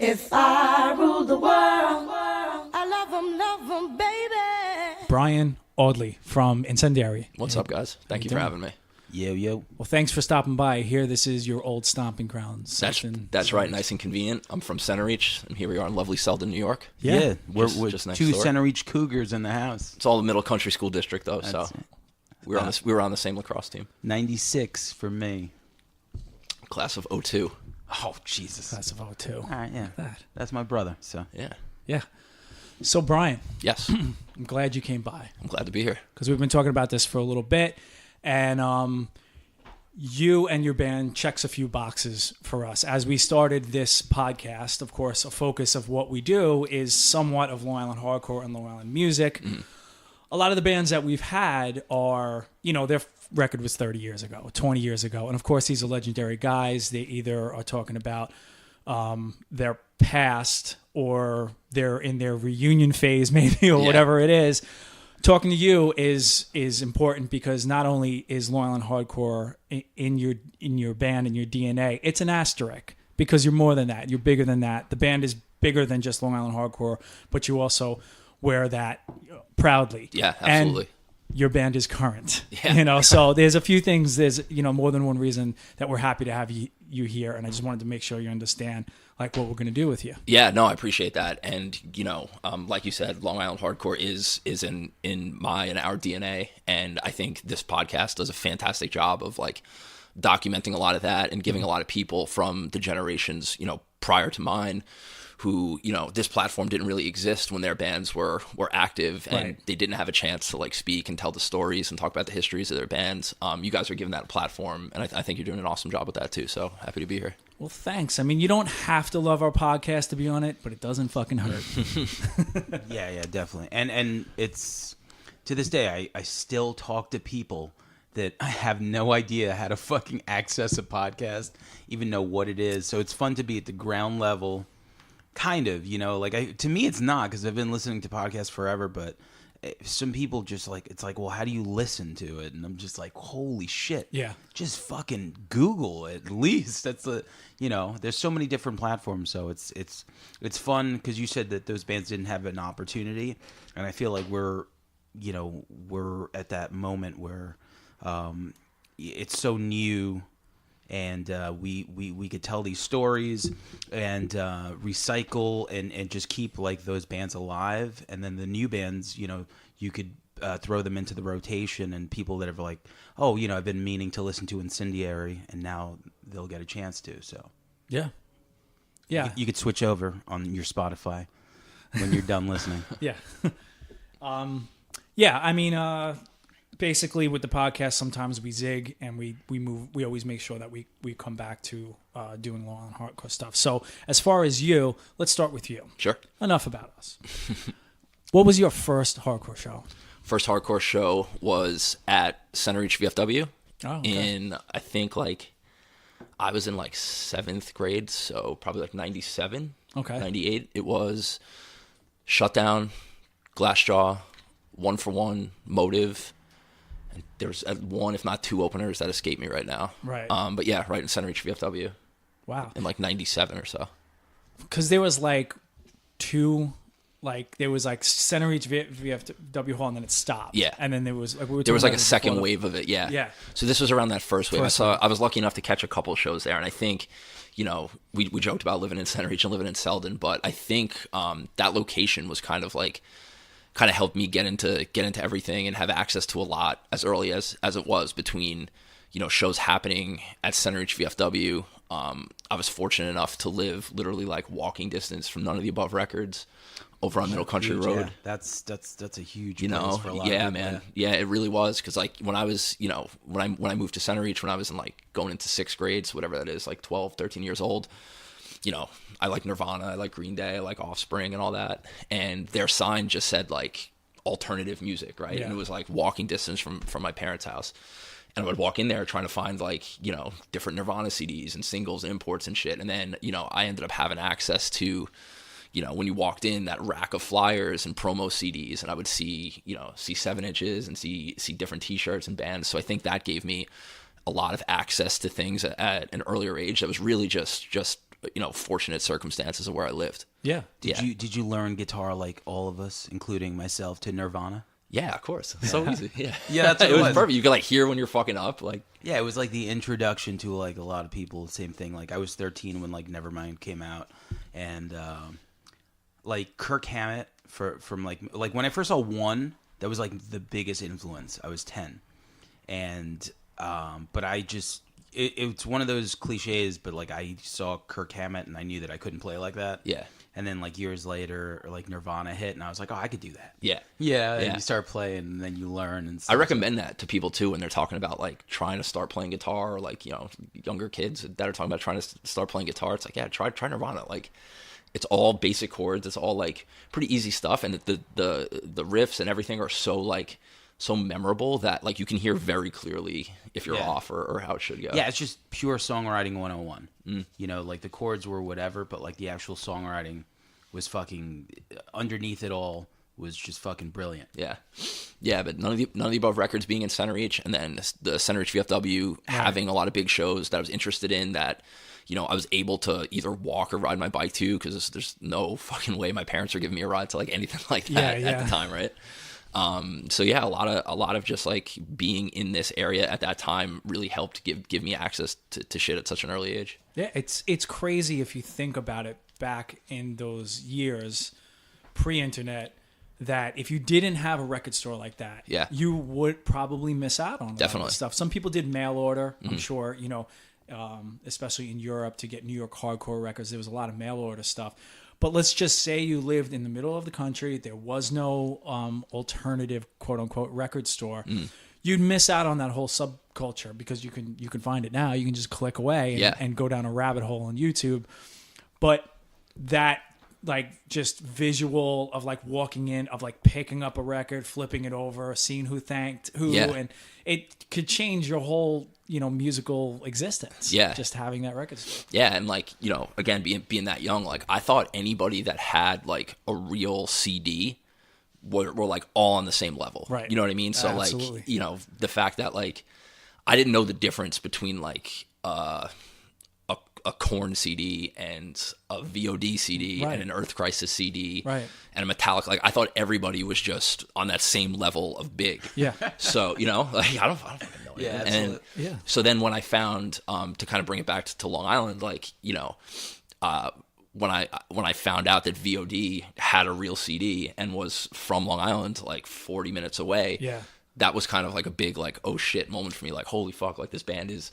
If I ruled the world, I love them, baby. Brian Audley from Incendiary. What's up, guys? Thank you for having me. Yo. Well, thanks for stopping by. Here, this is your old stomping grounds. That's right. Nice and convenient. I'm from Center Reach, and here we are in lovely Selden, New York. Yeah, we're just next two door. Center Reach Cougars in the house. It's all the Middle Country School District, though, so That's it. we were on the same lacrosse team. 96 for me. Class of 02. Oh, Jesus. Class of 02. All right, yeah. That. That's my brother, so. Yeah. So, Brian, Yes. I'm glad you came by. I'm glad to be here. Because we've been talking about this for a little bit, and you and your band checks a few boxes for us. As we started this podcast, of course, a focus of what we do is somewhat of Long Island hardcore and Long Island music. Mm-hmm. A lot of the bands that we've had are, their record was 30 years ago, 20 years ago. And of course, these are legendary guys. They either are talking about their past or they're in their reunion phase maybe or whatever it is. Talking to you is important because not only is Long Island hardcore in your band and your DNA, it's an asterisk because you're more than that. You're bigger than that. The band is bigger than just Long Island hardcore, but you also wear that proudly. Yeah, absolutely. And your band is current. Yeah. So there's a few things. There's more than one reason that we're happy to have you here, and I just wanted to make sure you understand like what we're going to do with you. Yeah, no, I appreciate that. And, like you said, Long Island hardcore is in my and our DNA. And I think this podcast does a fantastic job of like documenting a lot of that and giving a lot of people from the generations, prior to mine who, this platform didn't really exist when their bands were active and Right. they didn't have a chance to like speak and tell the stories and talk about the histories of their bands. You guys are giving that a platform, and I think you're doing an awesome job with that too. So happy to be here. Well, thanks. I mean, you don't have to love our podcast to be on it, but it doesn't fucking hurt. Yeah, definitely. And it's, to this day, I still talk to people that I have no idea how to fucking access a podcast, even know what it is. So it's fun to be at the ground level, kind of, to me it's not, because I've been listening to podcasts forever, but some people just like, it's like, well, how do you listen to it? And I'm just like, holy shit. Yeah. Just fucking Google at least. That's there's so many different platforms. So it's fun because you said that those bands didn't have an opportunity. And I feel like we're at that moment where it's so new. And we could tell these stories and recycle and just keep like those bands alive. And then the new bands, you could throw them into the rotation, and people that have like, oh, I've been meaning to listen to Incendiary, and now they'll get a chance to. So Yeah. you could switch over on your Spotify when you're done listening. Yeah. Yeah. I mean, basically with the podcast, sometimes we zig and we move. We always make sure that we come back to doing Long Island hardcore stuff. So as far as you, let's start with you. Sure. Enough about us. What was your first hardcore show? First hardcore show was at Center Reach VFW Oh, okay. in, I think, like, I was in, like, 7th grade, so probably, like, 97, Okay. 98. It was Shutdown, Glassjaw, One for One, Motive, and there's one, if not two openers that escape me right now. Right. But, yeah, right in Center Reach VFW Wow. in, like, 97 or so. Because there was like two, like there was like Center Reach VFW Hall, and then it stopped. Yeah. And then there was like There was like a second wave of it, yeah. Yeah. So this was around that first wave. First I was lucky enough to catch a couple of shows there, and I think, we joked about living in Center Reach and living in Selden, but I think that location was kind of helped me get into everything and have access to a lot as early as it was between, shows happening at Center Reach VFW. I was fortunate enough to live literally like walking distance from None of the Above Records over on Middle Country Huge, Road. yeah. That's a huge place for a lot of Yeah, people, man. Yeah, it really was. Because like when I was, when I moved to Center Reach, when I was in like going into 6th grade, so whatever that is, like 12, 13 years old, I like Nirvana, I like Green Day, I like Offspring and all that. And their sign just said like alternative music, right? Yeah. And it was like walking distance from my parents' house. And I would walk in there trying to find like, different Nirvana CDs and singles and imports and shit. And then, I ended up having access to, when you walked in, that rack of flyers and promo CDs, and I would see 7 inches and see different t-shirts and bands. So I think that gave me a lot of access to things at an earlier age that was really just fortunate circumstances of where I lived. Yeah. Did you learn guitar like all of us, including myself, to Nirvana? Yeah, of course. So easy. Yeah. Yeah, that's what it it was was. perfect. You could like hear when you're fucking up. Like, Yeah, it was like the introduction to like a lot of people. Same thing. Like I was 13 when like Nevermind came out, and like Kirk Hammett from like when I first saw One, that was like the biggest influence. I was 10, and but I just it's one of those cliches. But like I saw Kirk Hammett and I knew that I couldn't play like that. yeah. And then like years later, like Nirvana hit, and I was like, oh, I could do that. Yeah. Yeah, and Yeah. you start playing, and then you learn. And I stuff. recommend that to people too when they're talking about like trying to start playing guitar, or like younger kids that are talking about trying to start playing guitar. It's like, yeah, try Nirvana. Like, it's all basic chords. It's all like pretty easy stuff, and the riffs and everything are so memorable that like you can hear very clearly if you're off or how it should go. Yeah, it's just pure songwriting 101. Like the chords were whatever, but like the actual songwriting was fucking underneath it all was just fucking brilliant. Yeah, but none of the above records being in Center Reach, and then the Center Reach VFW having a lot of big shows that I was interested in that I was able to either walk or ride my bike to, because there's no fucking way my parents are giving me a ride to like anything like that at the time, right? So yeah, a lot of just like being in this area at that time really helped give me access to shit at such an early age. Yeah, it's crazy if you think about it back in those years pre-internet, that if you didn't have a record store like that, you would probably miss out on a lot of stuff. Some people did mail order, I'm sure, especially in Europe to get New York hardcore records. There was a lot of mail order stuff. But let's just say you lived in the middle of the country. There was no alternative, quote unquote, record store. You'd miss out on that whole subculture, because you can find it now. You can just click away and go down a rabbit hole on YouTube. But that like just visual of like walking in, of like picking up a record, flipping it over, seeing who thanked who, and it could change your whole musical existence. Yeah, just having that record store. Yeah, and like again, being that young, like I thought anybody that had like a real CD were like all on the same level, right? You know what I mean? So Absolutely. like the fact that like I didn't know the difference between like a Korn CD and a VOD CD and an Earth Crisis CD and a Metallica. Like I thought everybody was just on that same level of big. Yeah. So like I don't fucking know. Yeah. And so then when I found to kind of bring it back to Long Island, like when I found out that VOD had a real CD and was from Long Island, like 40 minutes away, that was kind of like a big like oh shit moment for me. Like holy fuck, like this band is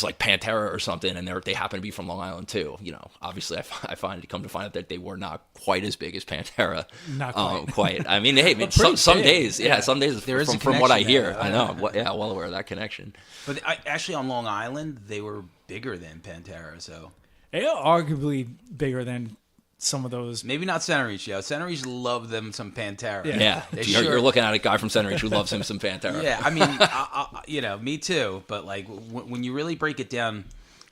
like Pantera or something, and they happen to be from Long Island too. Obviously, I come to find out that they were not quite as big as Pantera. Not quite. Quite. I mean, hey, some days, some days, there is from what I hear, there. I know. Well aware of that connection. But actually, on Long Island, they were bigger than Pantera, so they are arguably bigger than some of those. Maybe not Center Reach, Center Reach loved them some Pantera. Yeah. You're looking at a guy from Center Reach who loves him some Pantera. Yeah, I mean, me too. But like when you really break it down,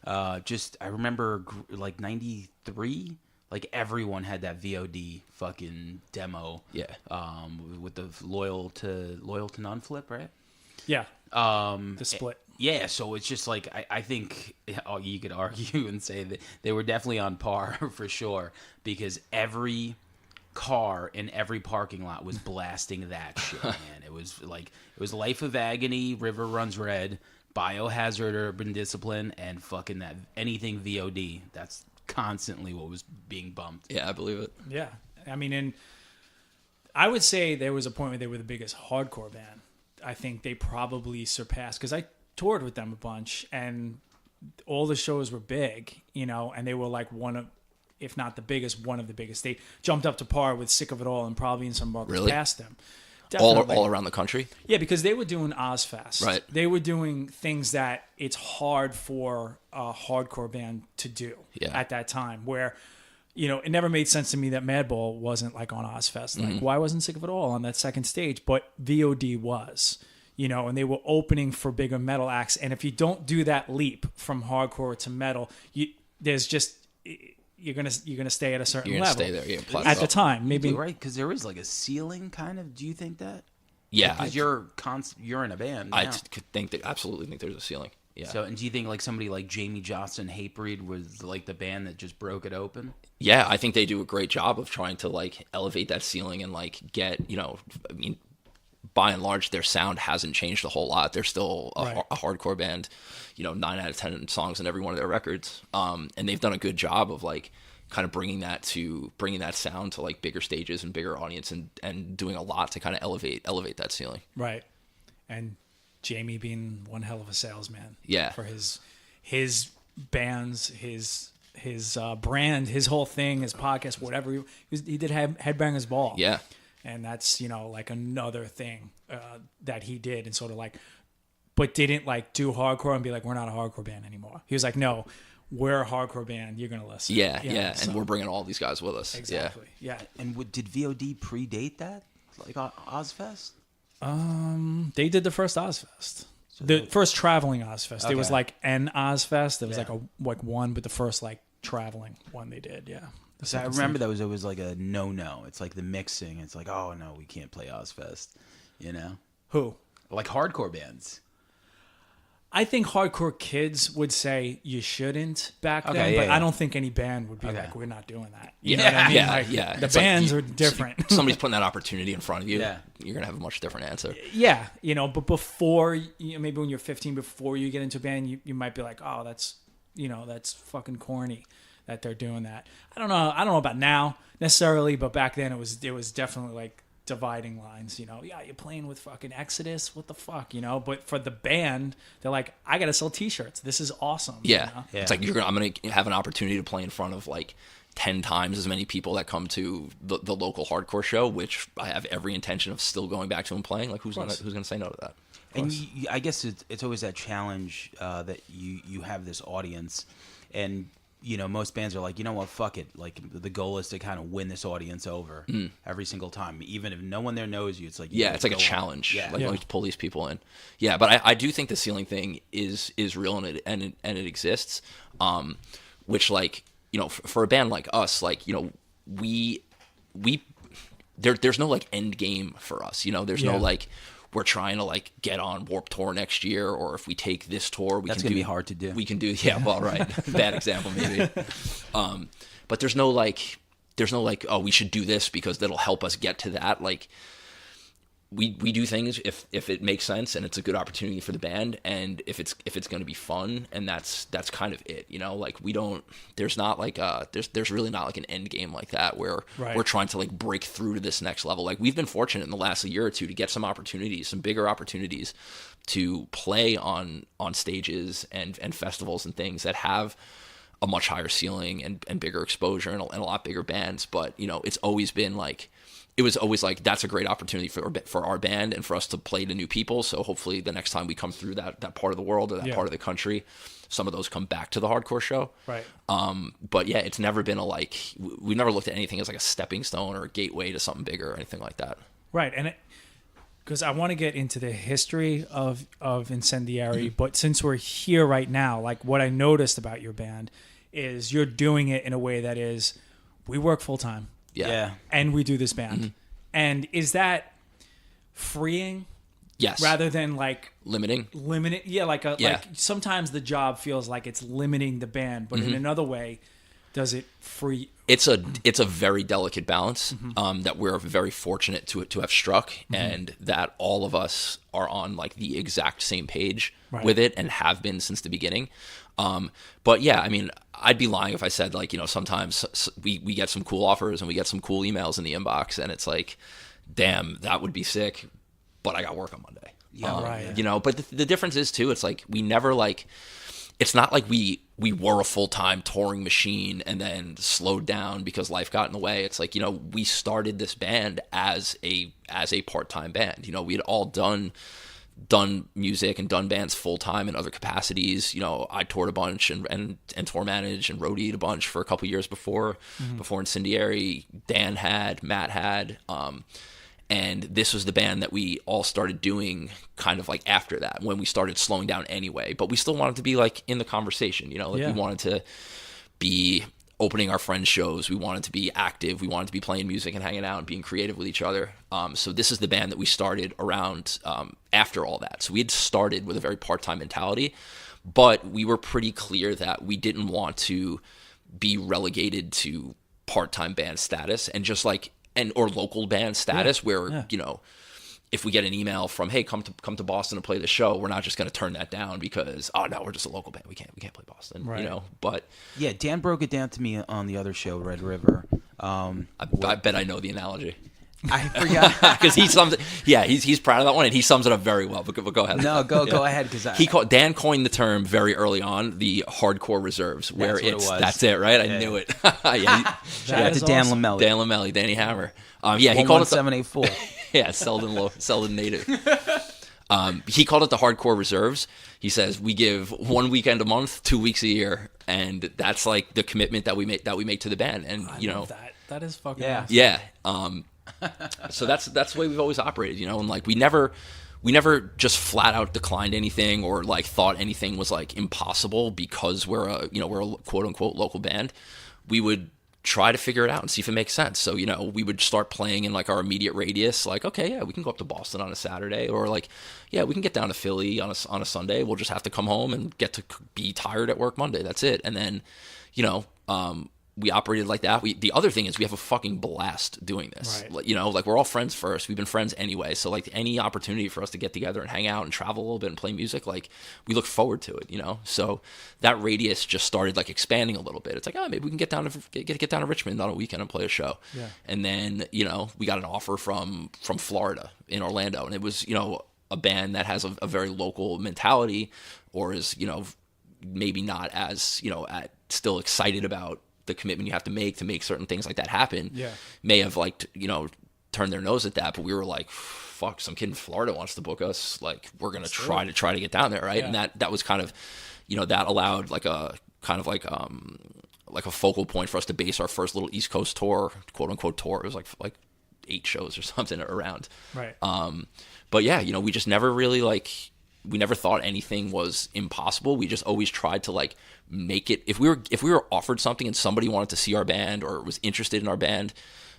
I remember like '93, like everyone had that VOD fucking demo. Yeah. With the loyal to none flip, right? Yeah. The split. Yeah, so it's just like I think you could argue and say that they were definitely on par for sure, because every car in every parking lot was blasting that shit, man. It was Life of Agony, River Runs Red, Biohazard, Urban Discipline, and fucking that anything VOD. That's constantly what was being bumped. Yeah, I believe it. Yeah, I mean, and I would say there was a point where they were the biggest hardcore band. I think they probably surpassed, because I toured with them a bunch, and all the shows were big, and they were like one of, if not the biggest, one of the biggest. They jumped up to par with Sick of It All, and probably in some markets past them. All around the country? Yeah, because they were doing Ozfest. Right. They were doing things that it's hard for a hardcore band to do at that time, where it never made sense to me that Madball wasn't like on Ozfest. Like, why wasn't Sick of It All on that second stage? But VOD was, and they were opening for bigger metal acts. And if you don't do that leap from hardcore to metal, you're gonna stay at a certain level. You're gonna stay there. At the time, maybe right, because there is like a ceiling, kind of. Do you think that? Yeah, because you're in a band. I absolutely think there's a ceiling. Yeah. So, and do you think like somebody like Jamie Johnson Hatebreed was like the band that just broke it open? Yeah, I think they do a great job of trying to like elevate that ceiling and like get, I mean, by and large, their sound hasn't changed a whole lot. They're still a hardcore band, 9 out of 10 songs on every one of their records. And they've done a good job of like kind of bringing that sound to like bigger stages and bigger audience and doing a lot to kind of elevate that ceiling. Right. And Jamie being one hell of a salesman. Yeah. For his bands, his brand, his whole thing, his podcast, whatever. He did Headbangers Ball. Yeah. And that's, like another thing that he did and sort of like, but didn't like do hardcore and be like, we're not a hardcore band anymore. He was like, no, we're a hardcore band. You're going to listen. Yeah. And we're bringing all these guys with us. Exactly. Yeah. And did VOD predate that? Like Ozfest? They did the first Ozfest. The first traveling Ozfest. Okay. It was like an Ozfest. There was like one, but the first like traveling one they did. Yeah. So I remember that was always like a no. It's like the mixing. It's like, oh no, we can't play Ozfest. Who? Like hardcore bands. I think hardcore kids would say you shouldn't back then, Okay, but yeah. I don't think any band would be like, we're not doing that. You know Yeah, what I mean? yeah, Like, yeah. The It's like bands are different. Somebody's putting that opportunity in front of you. Yeah. You're gonna have a much different answer. Yeah, but before, maybe when you're 15, before you get into a band, you might be like, oh, that's fucking corny that they're doing that. I don't know about now necessarily, but back then it was definitely like dividing lines. Yeah, you're playing with fucking Exodus, what the fuck, But for the band, they're like, I gotta sell T-shirts. This is awesome. Yeah. Yeah. It's like I'm gonna have an opportunity to play in front of like 10 times as many people that come to the local hardcore show, which I have every intention of still going back to and playing. Like who's gonna say no to that? And I guess it's always that challenge that you have this audience, and most bands are like, you know what, fuck it. Like the goal is to kind of win this audience over every single time, even if no one there knows you. It's like It's like a challenge. Like let me pull these people in. Yeah, but I do think the ceiling thing is real and it exists. Which like for a band like us, like we there's no like end game for us. There's no like we're trying to like get on Warped Tour next year, or if we take this tour, That's gonna be hard to do. We can do, well, right, bad example maybe. But there's no like, oh, we should do this because that'll help us get to that. Like, we do things if it makes sense and it's a good opportunity for the band, and if it's going to be fun, and that's kind of it. Like there's not like there's really not like an end game like that where we're trying to like break through to this next level. Like we've been fortunate in the last year or two to get some bigger opportunities to play on stages and festivals and things that have a much higher ceiling and bigger exposure and a lot bigger bands. But it's always been like, it was always like, that's a great opportunity for our band and for us to play to new people. So hopefully the next time we come through that part of the world or that part of the country, some of those come back to the hardcore show. Right. But yeah, it's never been we've never looked at anything as like a stepping stone or a gateway to something bigger or anything like that. Right. And because I want to get into the history of Incendiary, but since we're here right now, like what I noticed about your band is you're doing it in a way that is, we work full time. Yeah. And we do this band. Mm-hmm. And is that freeing? Yes. Rather than like limiting. Yeah, like sometimes the job feels like it's limiting the band, but in another way, does it free? It's a very delicate balance that we're very fortunate to have struck, and that all of us are on like the exact same page with it and have been since the beginning. But yeah, I mean, I'd be lying if I said like, sometimes we get some cool offers and we get some cool emails in the inbox and it's like, damn, that would be sick, but I got work on Monday. But the difference is too, it's like we never like, it's not like we were a full-time touring machine and then slowed down because life got in the way. It's like, we started this band as a part-time band. We had all done music and done bands full-time in other capacities. I toured a bunch and tour managed and roadied a bunch for a couple years before Incendiary. Dan had, Matt had, and this was the band that we all started doing kind of like after that, when we started slowing down anyway, but we still wanted to be like in the conversation, we wanted to be opening our friends' shows. We wanted to be active. We wanted to be playing music and hanging out and being creative with each other. So this is the band that we started around after all that. So we had started with a very part-time mentality, but we were pretty clear that we didn't want to be relegated to part-time band status and just like or local band status where you know, if we get an email from, hey, come to Boston and play the show, we're not just going to turn that down because, oh no, we're just a local band, we can't play Boston, you know. But yeah, Dan broke it down to me on the other show, Red River. I bet I know the analogy. I forgot because he sums it. Yeah, he's proud of that one, and he sums it up very well. But go ahead. No, go ahead because Dan coined the term very early on, the hardcore reserves, where that's it, right? I knew it. Yeah, shout out to Dan Lamelli. Dan Lamelli, Danny Hammer. Yeah, he called it 784. Yeah, Selden native. He called it the hardcore reserves. He says we give 1 weekend a month, 2 weeks a year, and that's like the commitment that we make to the band. And I you know, love that is fucking awesome. Yeah. So that's the way we've always operated, you know, and like we never just flat out declined anything or like thought anything was like impossible because we're a quote unquote local band. We would try to figure it out and see if it makes sense. So, you know, we would start playing in like our immediate radius, like, okay, yeah, we can go up to Boston on a Saturday, or like, yeah, we can get down to Philly on a Sunday. We'll just have to come home and get to be tired at work Monday. That's it. And then, you know, we operated like that. The other thing is we have a fucking blast doing this. Right. You know, like we're all friends first. We've been friends anyway. So like any opportunity for us to get together and hang out and travel a little bit and play music, like we look forward to it, you know? So that radius just started like expanding a little bit. It's like, oh, maybe we can get down to Richmond on a weekend and play a show. Yeah. And then, you know, we got an offer from Florida in Orlando, and it was, you know, a band that has a very local mentality, or is, you know, maybe not as, you know, still excited about the commitment you have to make certain things like that happen. Yeah. May have like, you know, turned their nose at that, but we were like, fuck, some kid in Florida wants to book us. Like, we're going to try to get down there. Right. Yeah. And that was kind of, you know, that allowed like a kind of like a focal point for us to base our first little East Coast tour, quote unquote tour. It was like 8 shows or something around. Right. But yeah, you know, we just never really we never thought anything was impossible. We just always tried to like make it. If we were offered something and somebody wanted to see our band or was interested in our band,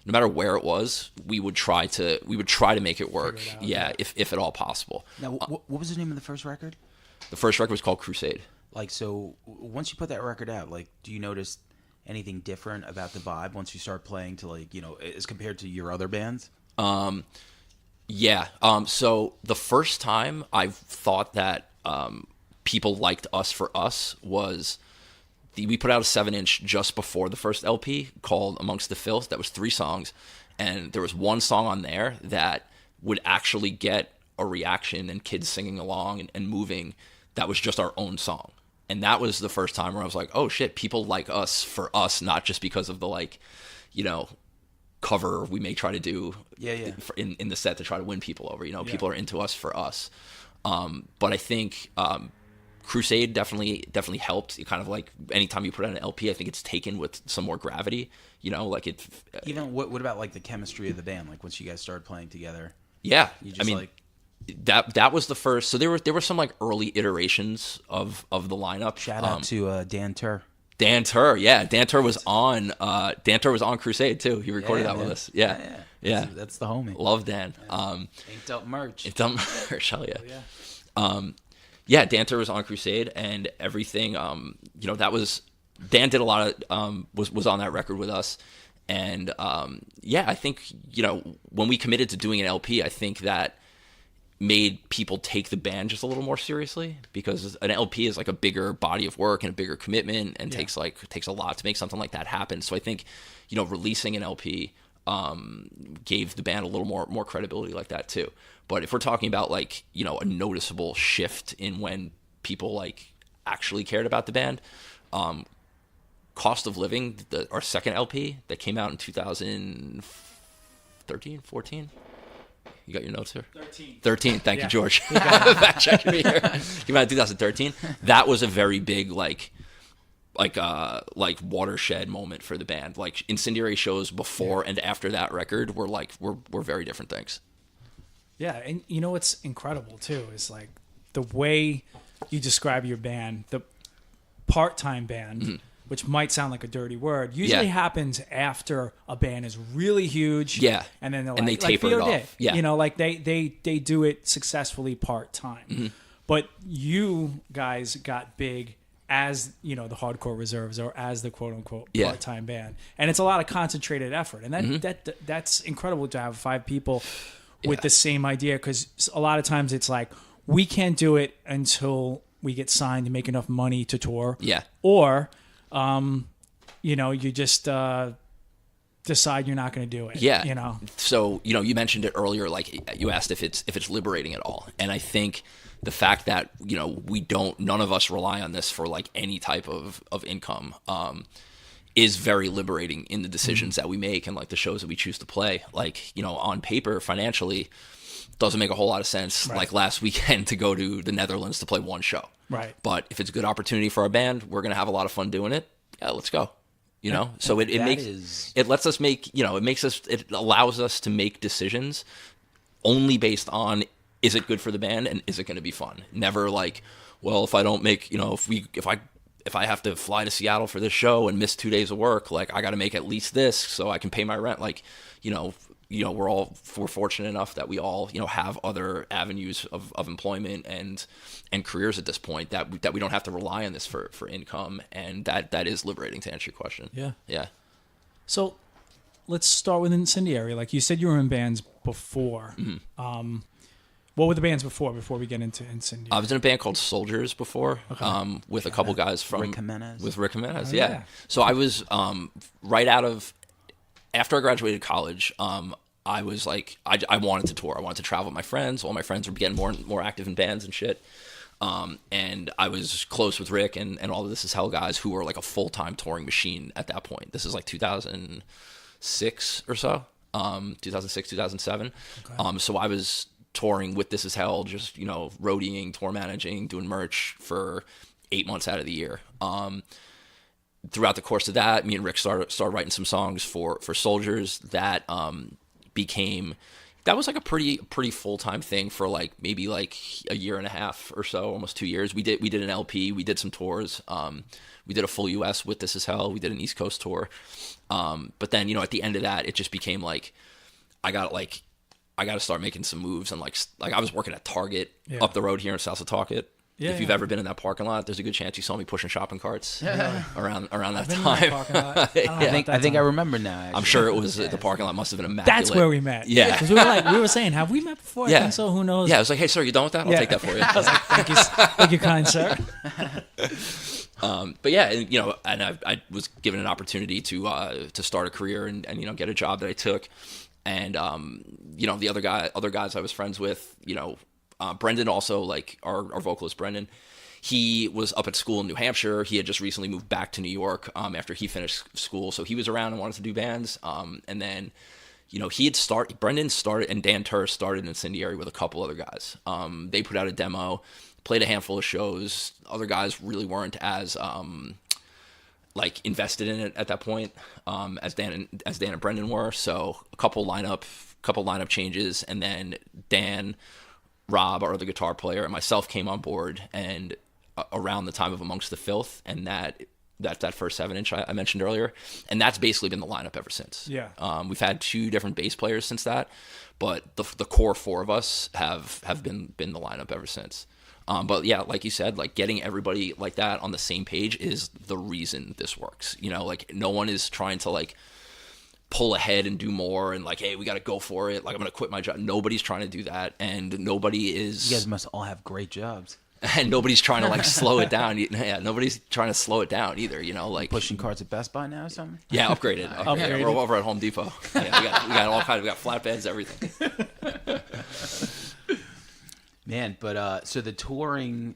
no matter where it was, we would try to make it work. If at all possible. Now, what was the name of the first record? The first record was called Crusade. Like, so once you put that record out, like, do you notice anything different about the vibe once you start playing to, like, you know, as compared to your other bands? Yeah. So the first time I thought that people liked us for us was we put out a 7-inch just before the first LP called Amongst the Filth. That was 3 songs, and there was one song on there that would actually get a reaction and kids singing along and moving. That was just our own song. And that was the first time where I was like, oh shit, people like us for us, not just because of the, like, you know, cover we may try to do in the set to try to win people over. You know, people are into us for us. But I think Crusade definitely helped. It kind of like anytime you put out an LP, I think it's taken with some more gravity. You know, like it. Even what about like the chemistry of the band? Like once you guys started playing together. Yeah, you just, I mean, like, that was the first. So there were some like early iterations of the lineup. Shout out to Dan Tur. Dan Tur, yeah. Dan Tur was on Crusade too. He recorded that with us. Yeah. That's the homie. Love Dan. Inked up merch. Hell yeah. Yeah, Dan Tur was on Crusade, and everything. You know, that was Dan did a lot of was on that record with us, and I think, you know, when we committed to doing an LP, I think that made people take the band just a little more seriously, because an LP is like a bigger body of work and a bigger commitment, and takes a lot to make something like that happen. So I think, you know, releasing an LP gave the band a little more credibility like that too. But if we're talking about like, you know, a noticeable shift in when people like actually cared about the band, Cost of Living, our second LP that came out in 2013, 14. You got your notes here? 13. Thank you, George. Fact checking me here. Came out in 2013. That was a very big like watershed moment for the band. Like Incendiary shows before and after that record were very different things. Yeah, and you know what's incredible too is like the way you describe your band, the part-time band, which might sound like a dirty word, usually happens after a band is really huge. Yeah, and then they taper it off. Yeah, you know, like they do it successfully part-time. But you guys got big as, you know, the hardcore reserves or as the quote unquote Yeah. part-time band. And it's a lot of concentrated effort. And that's incredible to have 5 people with the same idea, because a lot of times it's like, we can't do it until we get signed and make enough money to tour. Yeah. Or, you know, you just decide you're not going to do it. Yeah. You know? So, you know, you mentioned it earlier, like you asked if it's liberating at all. And I think the fact that, you know, none of us rely on this for like any type of income, is very liberating in the decisions that we make and like the shows that we choose to play. Like, you know, on paper, financially, doesn't make a whole lot of sense. Right. Like last weekend to go to the Netherlands to play one show. Right. But if it's a good opportunity for our band, we're going to have a lot of fun doing it. Yeah, let's go. You know, so it lets us make, you know, it allows us to make decisions only based on, is it good for the band and is it going to be fun? Never like, well, if I don't make, you know, if I have to fly to Seattle for this show and miss 2 days of work, like I got to make at least this so I can pay my rent. Like, you know, we're fortunate enough that we all, you know, have other avenues of employment and careers at this point that we don't have to rely on this for income, and that is liberating, to answer your question. Yeah. So let's start with Incendiary. Like you said, you were in bands before. Mm-hmm. What were the bands before we get into Incendiary? I was in a band called Soldiers before, with a couple guys from Rick Jimenez. With Rick Jimenez, Oh, yeah. yeah. So I was after I graduated college. I was like, I wanted to tour. I wanted to travel with my friends. All my friends were getting more and more active in bands and shit. And I was close with Rick and all of This Is Hell guys who were like a full-time touring machine at that point. This is like 2006 or so, 2006, 2007. Okay. So I was touring with This Is Hell, just, you know, roadieing, tour managing, doing merch for 8 months out of the year. Throughout the course of that, me and Rick started writing some songs for Soldiers that that was like a pretty full-time thing for like maybe like a year and a half or so, almost 2 years. We did an LP, we did some tours, we did a full US with This Is Hell, we did an East Coast tour, but then, you know, at the end of that, it just became like I got to start making some moves, and like I was working at Target up the road here in South Setauket. If you've ever been in that parking lot, there's a good chance you saw me pushing shopping carts around that time. I think I remember now. Actually. I'm sure it was the parking lot must have been immaculate. That's where we met. Yeah. Because we were saying, have we met before? I think so. Who knows? Yeah, I was like, hey, sir, you done with that? I'll take that for you. I was like, thank you, kind sir. But yeah, you know, and I was given an opportunity to start a career and you know, get a job that I took, and you know, the other guys I was friends with, you know. Brendan also, like our vocalist Brendan, he was up at school in New Hampshire. He had just recently moved back to New York after he finished school, so he was around and wanted to do bands. And then, you know, Brendan started, and Dan Turr started Incendiary with a couple other guys. They put out a demo, played a handful of shows. Other guys really weren't as like invested in it at that point as Dan and Brendan were. So a couple lineup changes, and then Dan, Rob, our other guitar player, and myself came on board, and around the time of Amongst the Filth, and that first 7-inch I mentioned earlier, and that's basically been the lineup ever since. Yeah. We've had 2 different bass players since that, but the core 4 of us have been the lineup ever since. But yeah, like you said, like getting everybody like that on the same page is the reason this works. You know, like no one is trying to like pull ahead and do more and like, hey, we got to go for it. Like, I'm going to quit my job. Nobody's trying to do that. And nobody is. You guys must all have great jobs. And nobody's trying to like slow it down. Yeah, nobody's trying to slow it down either. You know, like pushing carts at Best Buy now or something. Yeah, upgraded. Yeah, we're over at Home Depot. Yeah, we got all kinds. We got flatbeds, everything. Man, but so the touring,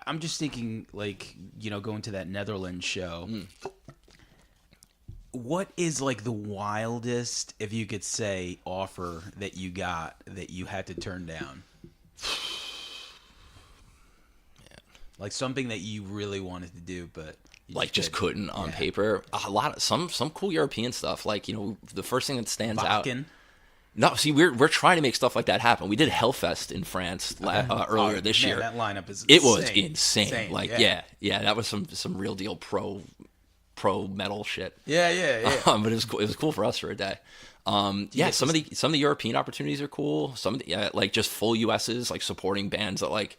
I'm just thinking, like, you know, going to that Netherlands show. What is like the wildest, if you could say, offer that you got that you had to turn down? Yeah. Like something that you really wanted to do, but like just couldn't on paper. A lot of some cool European stuff. Like, you know, the first thing that stands out. No, see, we're trying to make stuff like that happen. We did Hellfest in France earlier this year. That lineup is insane. It was insane. Like, yeah, that was some real deal pro metal shit. Yeah. But it was cool. It was cool for us for a day. Some of the European opportunities are cool. Some of the, like just full US's, like supporting bands that like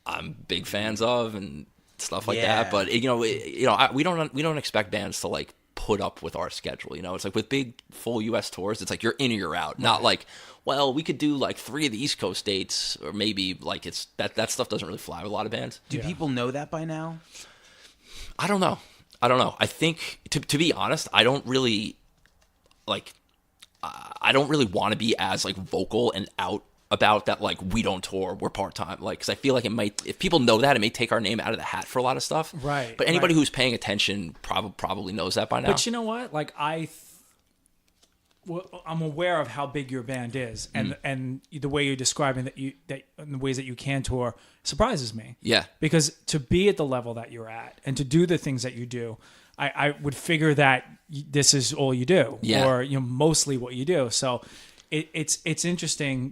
I'm big fans of and stuff like Yeah. that. But we don't expect bands to like put up with our schedule. It's like with big full U.S. tours, it's like you're in or you're out. Not like, well, we could do like 3 of the East Coast dates, or maybe like it's that stuff doesn't really fly with a lot of bands. Do people know that by now? I don't know. I think to be honest, I don't really want to be as like vocal and out about that, like we don't tour, we're part-time, like, because I feel like it might, if people know that, it may take our name out of the hat for a lot of stuff, right? But anybody who's paying attention probably knows that by now. But you know what, like I'm aware of how big your band is, and the way you're describing that and the ways that you can tour surprises me. Yeah, because to be at the level that you're at and to do the things that you do, I would figure that this is all you do, or mostly what you do. So it's interesting,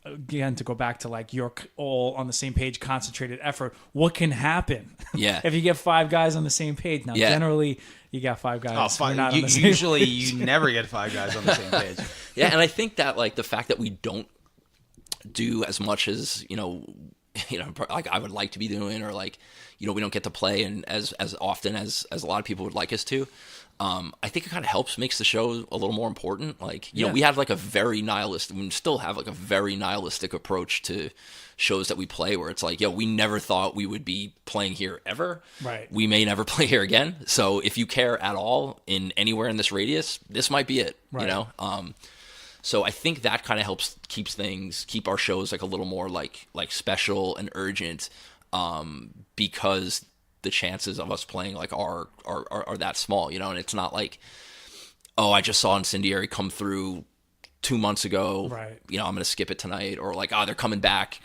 again, to go back to like you're all on the same page, concentrated effort. What can happen? Yeah, if you get 5 guys on the same page. Now, generally, you got 5 guys. Usually, you never get 5 guys on the same page. Yeah, and I think that like the fact that we don't do as much as like I would like to be doing, or like we don't get to play and as often as a lot of people would like us to. I think it kind of helps, makes the show a little more important. Like, we have like a very nihilistic, we still have like a very nihilistic approach to shows that we play, where it's like, we never thought we would be playing here ever. Right. We may never play here again. So if you care at all in anywhere in this radius, this might be it, right. So I think that kind of helps keep our shows like a little more like special and urgent, because the chances of us playing like are that small, and it's not like, I just saw Incendiary come through 2 months ago, right? I'm gonna skip it tonight, or like, they're coming back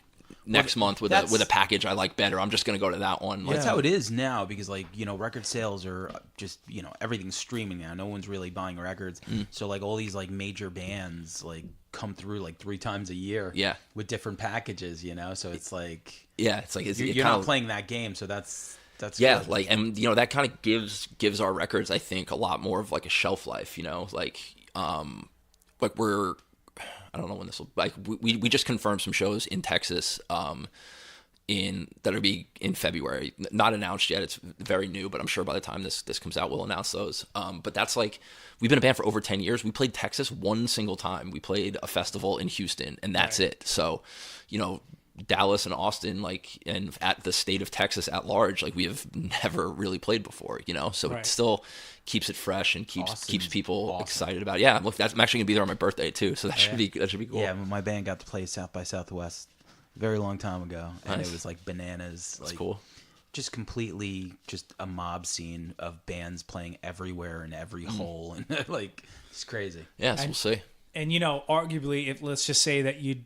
next month with a package I like better, I'm just gonna go to that one. That's how it is now, because like record sales are just everything's streaming now. No one's really buying records, so like all these like major bands like come through like 3 times a year, with different packages, so it's like you're not playing that game, so that's good. Like, and that kind of gives our records, I think, a lot more of like a shelf life, like we're, I don't know when this will, like we just confirmed some shows in Texas that'll be in February, not announced yet, it's very new, but I'm sure by the time this comes out we'll announce those. But that's like, we've been a band for over 10 years. We played Texas one single time. We played a festival in Houston, and that's it. So Dallas and Austin, like, and at the state of Texas at large, like, we have never really played before, so it still keeps it fresh and keeps people excited about it. Yeah, look, I'm actually gonna be there on my birthday too, so that should be cool. Yeah, my band got to play South by Southwest a very long time ago, and it was like bananas. That's like, cool. Just completely, just a mob scene of bands playing everywhere in every hole, and like, it's crazy. Yeah, so we'll see. And arguably, let's just say that you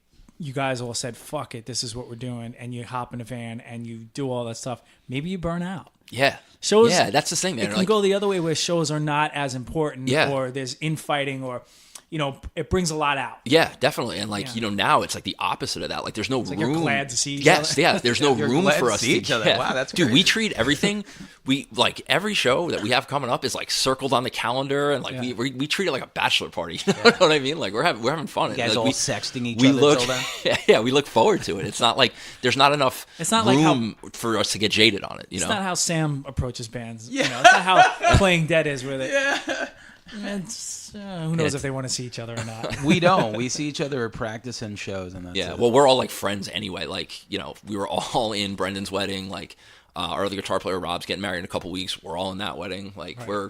guys all said, fuck it, this is what we're doing, and you hop in a van and you do all that stuff, maybe you burn out. Yeah. Shows, that's the thing, man. It can go the other way, where shows are not as important, or there's infighting, or it brings a lot out. Yeah, definitely. And like, now it's like the opposite of that. Like, there's no room. You're glad to see each other. Yeah, there's no room for us to see each other. Wow, that's crazy. Dude, we treat everything, we like every show that we have coming up is like circled on the calendar, and like we treat it like a bachelor party. You know what I mean? Like, we're having fun. You guys like, all sexting each other till then? We look forward to it. It's not like there's not enough room for us to get jaded on it. It's not how Sam approaches bands. Yeah. It's not how Playing Dead is with it. Yeah. Who knows if they want to see each other or not. We don't. We see each other at practice and shows, and that's it. Well, we're all like friends anyway. Like, we were all in Brendan's wedding. Like, our other guitar player Rob's getting married in a couple weeks. We're all in that wedding. Like, we're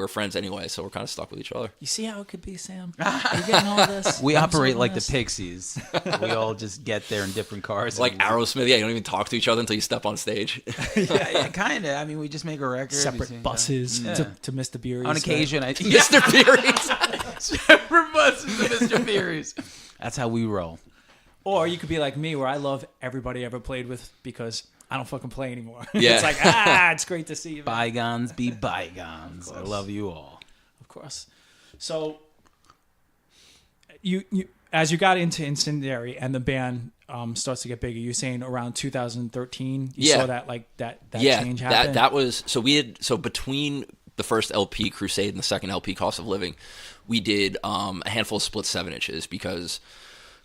friends anyway, so we're kind of stuck with each other. You see how it could be, Sam? You're getting all this. We operate like the Pixies. We all just get there in different cars. Like Aerosmith. Yeah, you don't even talk to each other until you step on stage. yeah, kind of. I mean, we just make a record. Separate buses to Mr. Beery's. On occasion, Mr. Beery's. Separate buses to Mr. Beery's. That's how we roll. Or you could be like me, where I love everybody I ever played with because I don't fucking play anymore. Yeah. It's like, it's great to see you. Bygones be bygones. I love you all. Of course. So, you as you got into Incendiary and the band starts to get bigger, you're saying around 2013 you saw that change happen? That was, so between the first LP, Crusade, and the second LP, Cost of Living, we did a handful of split 7 inches because,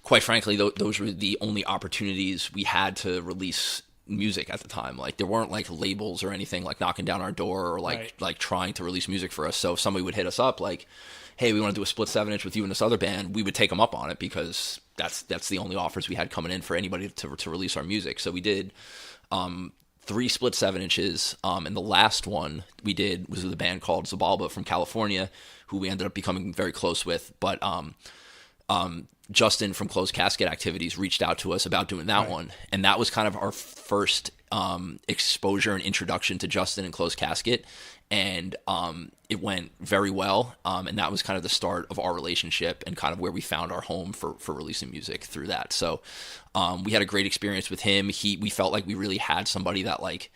quite frankly, those were the only opportunities we had to release music at the time. Like there weren't like labels or anything like knocking down our door or like Right. like trying to release music for us. So if somebody would hit us up like, hey, we want to do a split 7-inch with you and this other band, we would take them up on it because that's the only offers we had coming in for anybody to release our music. So we did 3 split 7-inches, and the last one we did was with a band called Zabalba from California, who we ended up becoming very close with. But Justin from Closed Casket Activities reached out to us about doing that one, and that was kind of our first exposure and introduction to Justin and Closed Casket, and it went very well, and that was kind of the start of our relationship and kind of where we found our home for releasing music through that. So we had a great experience with him. We felt like we really had somebody that like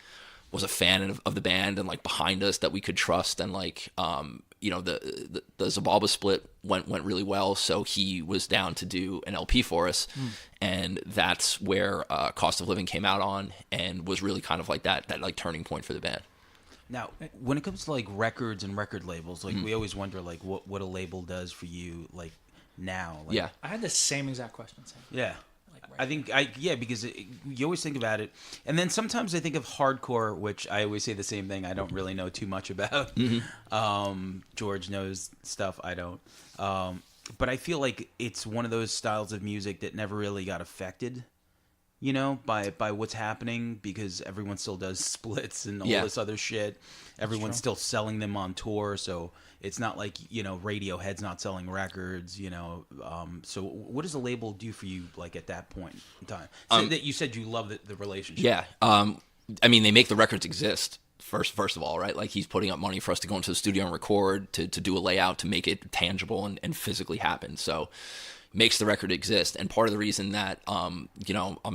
was a fan of the band and like behind us that we could trust, and like the Zabalba split went really well, so he was down to do an LP for us, and that's where Cost of Living came out on, and was really kind of like that like turning point for the band. Now, when it comes to like records and record labels, like we always wonder like what a label does for you like now. Like, Yeah. I had the same exact question. Sam. Yeah. Like, I think because you always think about it, and then sometimes I think of hardcore, which I always say the same thing. I don't really know too much about. George knows stuff I don't, but I feel like it's one of those styles of music that never really got affected, by what's happening, because everyone still does splits and all this other shit. Everyone's still selling them on tour, so it's not like, Radiohead's not selling records, so what does the label do for you, like, at that point in time? So that you said you love the relationship. Yeah. I mean, they make the records exist, first of all, right? Like, he's putting up money for us to go into the studio and record, to do a layout, to make it tangible and physically happen. So makes the record exist. And part of the reason that, I'm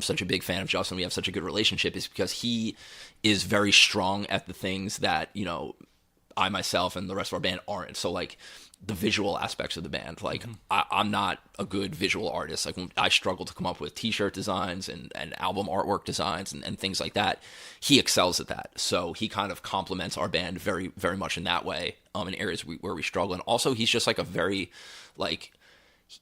such a big fan of Justin, we have such a good relationship, is because he is very strong at the things that, I myself and the rest of our band aren't. So like the visual aspects of the band, like I'm not a good visual artist. Like I struggle to come up with t-shirt designs and album artwork designs and things like that. He excels at that. So he kind of complements our band very, very much in that way, in areas where we struggle. And also he's just like a very, like,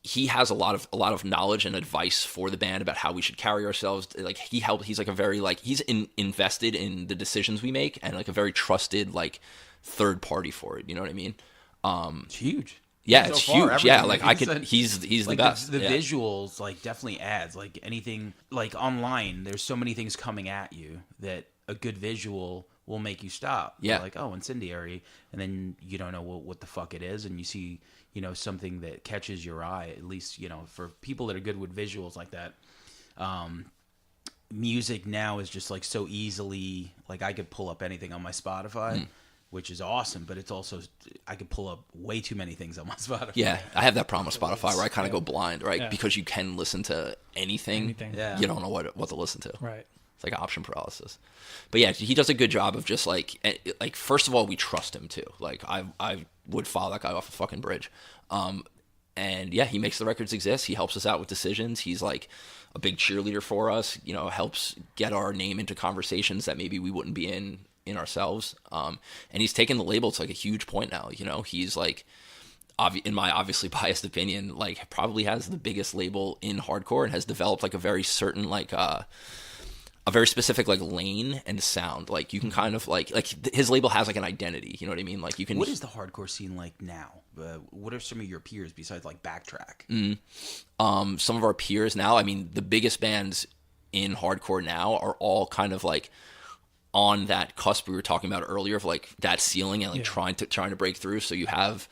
he has a lot of knowledge and advice for the band about how we should carry ourselves. Like he's like a very, like, he's invested in the decisions we make, and like a very trusted, like, third party for it. You know what I mean? It's huge. Yeah, So it's far, huge. Yeah, everything like that he said, he's like the best. The Yeah. visuals, like, definitely adds, like, anything, like, online, there's so many things coming at you that a good visual will make you stop. Yeah. You're like, oh, incendiary, and then you don't know what the fuck it is, and you see, something that catches your eye, at least, for people that are good with visuals like that. Music now is just, like, so easily, like, I could pull up anything on my Spotify, which is awesome, but it's also, I could pull up way too many things on my Spotify. Yeah, I have that problem with Spotify where I kind of go blind, right? Yeah. Because you can listen to anything. Yeah. You don't know what to listen to. Right. It's like option paralysis. But yeah, he does a good job of just like first of all, we trust him too. Like I would follow that guy off a fucking bridge. And yeah, he makes the records exist. He helps us out with decisions. He's like a big cheerleader for us, helps get our name into conversations that maybe we wouldn't be in ourselves. And he's taken the label to like a huge point now. He's like, in my obviously biased opinion, like probably has the biggest label in hardcore and has developed like a very certain, like, a very specific, like, lane and sound. Like you can kind of like his label has like an identity. You know what I mean? Like you can. What is the hardcore scene like now? What are some of your peers besides, like, Backtrack? Some of our peers now, I mean, the biggest bands in hardcore now are all kind of like on that cusp we were talking about earlier of like that ceiling and like trying to break through. So you have,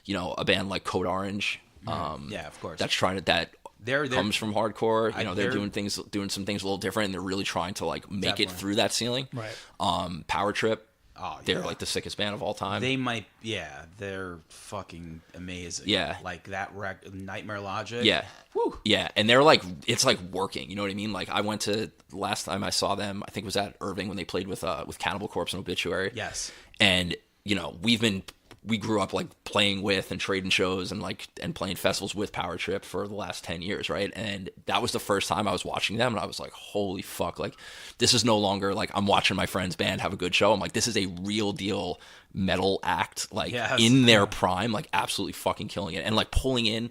a band like Code Orange. Yeah, of course. That's trying to They're comes from hardcore. They're they're- doing some things a little different, and they're really trying to like make it Definitely. through that ceiling. Right. Power Trip. Oh, They're yeah. like the sickest band of all time. They might, they're fucking amazing. Yeah. Like that Nightmare Logic. Yeah. Whew. Yeah, and they're like, it's like working, you know what I mean? Like I went to, last time I saw them, I think it was at Irving when they played with Cannibal Corpse and Obituary. Yes. And, we grew up like playing with and trading shows and playing festivals with Power Trip for the last 10 years, right? And that was the first time I was watching them, and I was like, holy fuck, like this is no longer like I'm watching my friend's band have a good show. I'm like, this is a real deal metal act, like Yes. in their prime, like absolutely fucking killing it, and like pulling in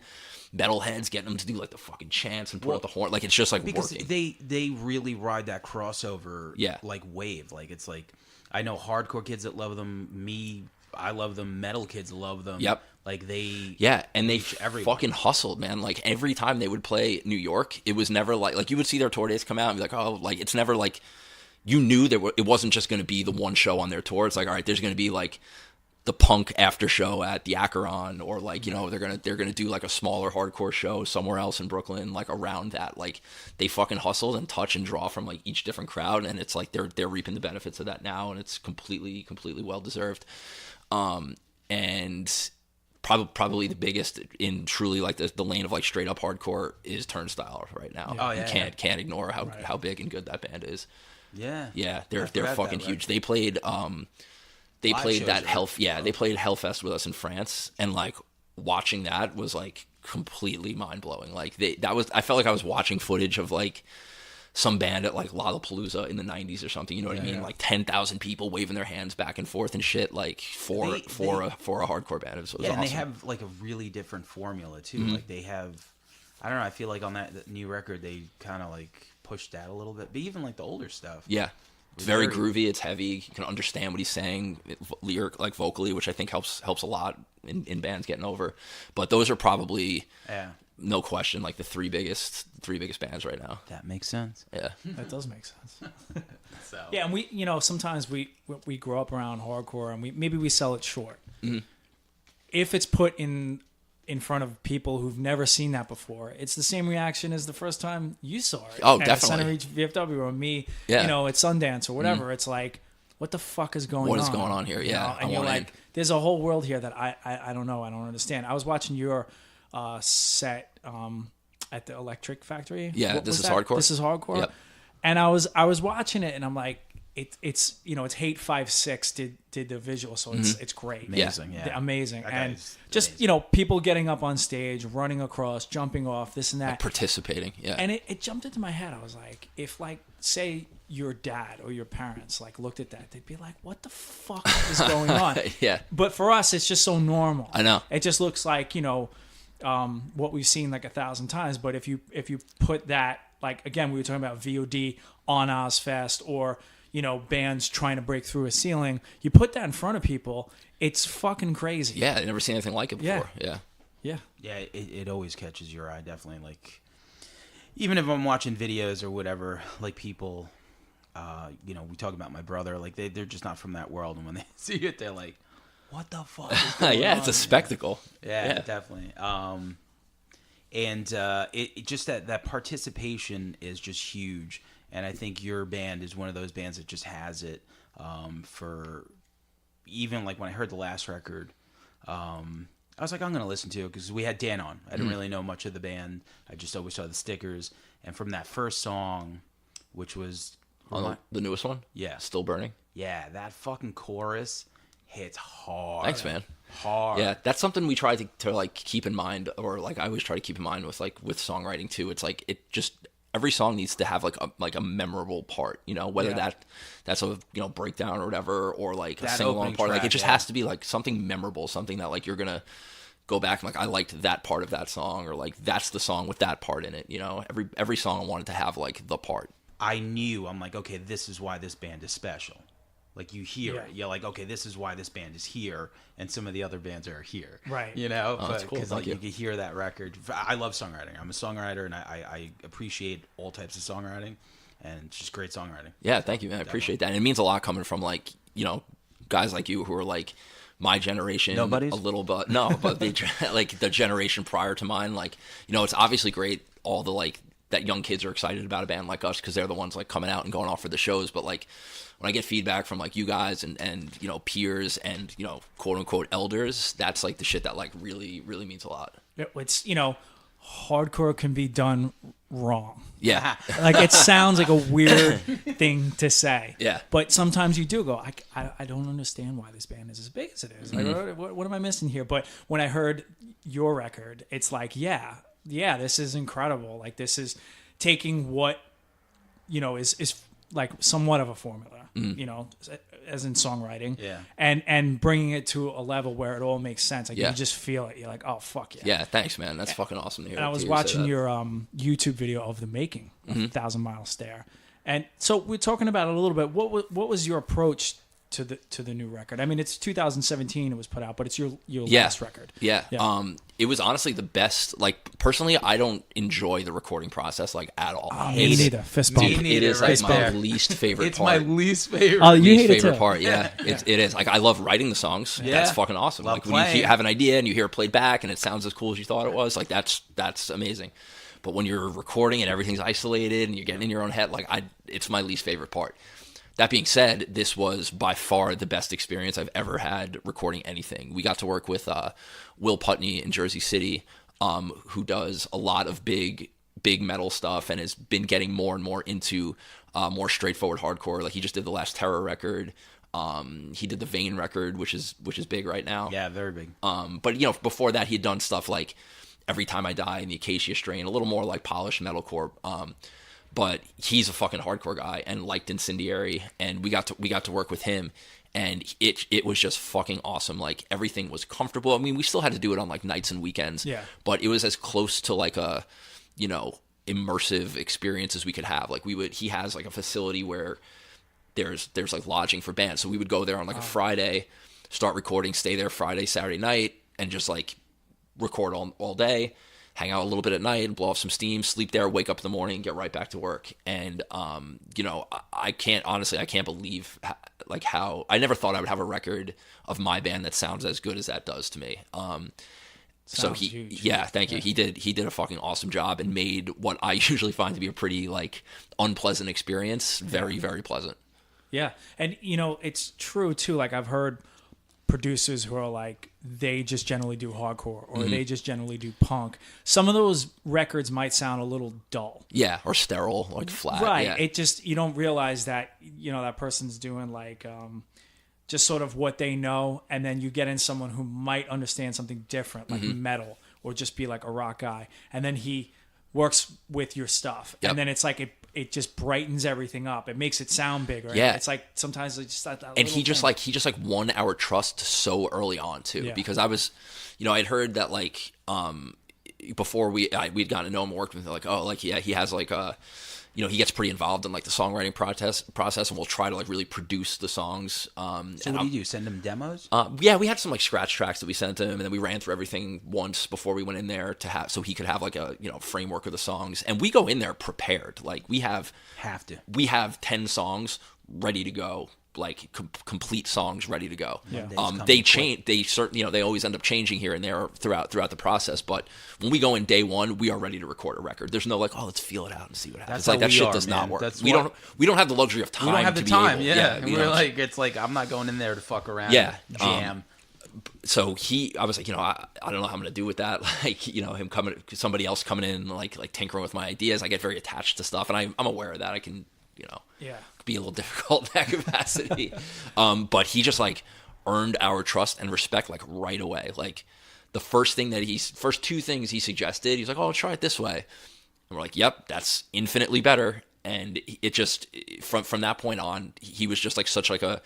metalheads, getting them to do like the fucking chants and put up the horn. Like it's just like because working. they really ride that crossover like wave. Like it's like I know hardcore kids that love them. I love them. Metal kids love them. Yep. Like they and they everyone. fucking hustled, man. Like every time they would play New York, it was never like you would see their tour dates come out and be like, oh, like it's never like you knew it wasn't just going to be the one show on their tour. It's like, all right, there's going to be like the punk after show at the Acheron, or like, you know, they're gonna do like a smaller hardcore show somewhere else in Brooklyn, like around that. Like they fucking hustled and touch and draw from like each different crowd, and it's like they're reaping the benefits of that now, and it's completely well deserved. And probably the biggest in truly like the lane of like straight up hardcore is Turnstile right now. Oh, yeah, you can't ignore how big and good that band is. Yeah, They're fucking huge. They played they Live played that shows, right? they played Hellfest with us in France, and like watching that was like completely mind blowing. Like I felt like I was watching footage of like some band at like Lollapalooza in the 90s or something, you know what I mean? Like 10,000 people waving their hands back and forth and shit, like for a hardcore band. It was awesome. And they have like a really different formula too. Like they have, I don't know, I feel like on that new record they kind of like pushed that a little bit, but even like the older stuff. Yeah. It's very groovy. It's heavy. You can understand what he's saying, like vocally, which I think helps a lot in bands getting over. But those are probably, no question, like the three biggest bands right now. That makes sense. Yeah, That does make sense. So Yeah, and we, you know, sometimes we grow up around hardcore, and maybe we sell it short. If it's put in front of people who've never seen that before, it's the same reaction as the first time you saw it. Oh, at definitely. Center Reach VFW or me, Yeah. you know, at Sundance or whatever. It's like, what the fuck is going on? What is going on here? You Yeah, know? And I you're want like, in. there's a whole world here that I don't know. I don't understand. I was watching your set at the Electric Factory. Yeah, What This was Is that? Hardcore? This is hardcore. Yep. And I was watching it, and I'm like, it's you know, it's Hate 5-6 did the visual, so it's great. amazing, yeah. Amazing. That And guy's just amazing. you know, people getting up on stage, running across, jumping off, this and that. Participating. Yeah. And it jumped into my head. I was like, if like say your dad or your parents like looked at that, they'd be like, what the fuck is going on? Yeah. But for us, it's just so normal. I know. It just looks like, you know, what we've seen like 1,000 times. But if you put that, like, again, we were talking about VOD on Ozfest, or, you know, bands trying to break through a ceiling, you put that in front of people, it's fucking crazy. Yeah, I've never seen anything like it before. Yeah. Yeah. it always catches your eye, definitely. Like, even if I'm watching videos or whatever, like people, you know, we talk about my brother, like they're just not from that world, and when they see it, they're like, what the fuck is going Yeah, on? it's a spectacle. Yeah, definitely. And it just that participation is just huge, and I think your band is one of those bands that just has it. For even like when I heard the last record, I was like, I'm gonna listen to it because we had Dan on. I didn't really know much of the band. I just always saw the stickers, and from that first song, which was On the newest one? Yeah. Still Burning? yeah, that fucking chorus hits hard. Thanks, man. Hard. Yeah, that's something we try to like keep in mind, or like I always try to keep in mind with songwriting too. It's like every song needs to have like a memorable part, you know, whether that's a, you know, breakdown or whatever, or like That a sing-along opening part. Like it track, just yeah. has to be like something memorable, something that like you're gonna go back and like, I liked that part of that song, or like that's the song with that part in it. You know, every song I wanted to have like the part. I'm like, okay, this is why this band is special. Like you hear it, you're like, okay, this is why this band is here, and some of the other bands are here, Right. You know, that's cool. because Thank like you. you can hear that record. I love songwriting. I'm a songwriter, and I appreciate all types of songwriting, and it's just great songwriting. Yeah, thank you, man. I appreciate that. And it means a lot coming from like, you know, guys like you who are like my generation, Nobodies? a little bit. No, but like the generation prior to mine. Like, you know, it's obviously great. All the like that young kids are excited about a band like us because they're the ones like coming out and going off for the shows. But like when I get feedback from like you guys and you know, peers and, you know, quote unquote elders, that's like the shit that like really means a lot. It's, you know, hardcore can be done wrong. Yeah. Like it sounds like a weird thing to say. Yeah. But sometimes you do go, I don't understand why this band is as big as it is. Like, what am I missing here? But when I heard your record, it's like, yeah, this is incredible. Like this is taking what, you know, is like somewhat of a formula, you know, as in songwriting. Yeah. And bringing it to a level where it all makes sense. Like Yeah. you just feel it. You're like, oh fuck yeah. Yeah, thanks, man. That's fucking awesome to hear. And I was watching your YouTube video of the making of 1,000 Mile Stare, and so we're talking about it a little bit. What was your approach to the new record? I mean, it's 2017 it was put out, but it's your last record. Yeah. It was honestly the best. Like personally, I don't enjoy the recording process like at all. Me neither. Fist bump. Dude, it is like my least favorite It's part. my least favorite. Oh, you least hate it favorite too. part. Yeah, it is. Like I love writing the songs. Yeah. That's fucking awesome. Love like when you playing. have an idea and you hear it played back and it sounds as cool as you thought it was. Like that's amazing. But when you're recording and everything's isolated and you're getting in your own head, like it's my least favorite part. That being said, this was by far the best experience I've ever had recording anything. We got to work with Will Putney in Jersey City, who does a lot of big metal stuff and has been getting more and more into more straightforward hardcore. Like he just did the last Terror record. He did the Vane record, which is big right now. Yeah, very big. But before that, he had done stuff like Every Time I Die and the Acacia Strain, a little more like polished metalcore. But he's a fucking hardcore guy and liked Incendiary, and we got to work with him, and it was just fucking awesome. Like everything was comfortable. I mean, we still had to do it on like nights and weekends, but it was as close to like a immersive experience as we could have. Like he has like a facility where there's like lodging for bands, so we would go there on like a Friday, start recording, stay there Friday, Saturday night, and just like record all day. Hang out a little bit at night, blow off some steam, sleep there, wake up in the morning, get right back to work. And, I can't believe how I never thought I would have a record of my band that sounds as good as that does to me. So huge. Thank you. He did a fucking awesome job and made what I usually find to be a pretty like unpleasant experience very, very pleasant. Yeah. And, it's true too. Like I've heard producers who are like, they just generally do hardcore or they just generally do punk. Some of those records might sound a little dull. Yeah, or sterile, like flat. Right. Yeah. It just, you don't realize that, that person's doing like just sort of what they know. And then you get in someone who might understand something different, like metal, or just be like a rock guy. And then he works with your stuff. Yep. And then it's like it just brightens everything up. It makes it sound bigger. Yeah. It's like sometimes it's just that and he just thing. won our trust so early on too, because I was, I'd heard that like before we'd gotten to know him, worked with him, like, oh, like he has like a, he gets pretty involved in like the songwriting process, and we'll try to like really produce the songs. So what do you do? Send him demos? Yeah, we had some like scratch tracks that we sent him, and then we ran through everything once before we went in there so he could have like a framework of the songs. And we go in there prepared. Like we have 10 songs ready to go, like complete songs ready to go. Yeah. They change. They certainly, they always end up changing here and there throughout the process. But when we go in day one, we are ready to record a record. There's no like, oh, let's feel it out and see what happens. That's like how that shit are, does man. not work. That's we don't have the luxury of time. We don't have the to be time. able, Yeah, we we're don't. like, it's like I'm not going in there to fuck around. Yeah, jam. So I was like, I don't know how I'm gonna do with that. Like, somebody else coming in and like tinkering with my ideas. I get very attached to stuff, and I'm aware of that. I can, be a little difficult in that capacity. But he just like earned our trust and respect like right away. Like the first two things he suggested, he's like, oh, try it this way. And we're like, yep, that's infinitely better. And it just, from that point on, he was just like such like a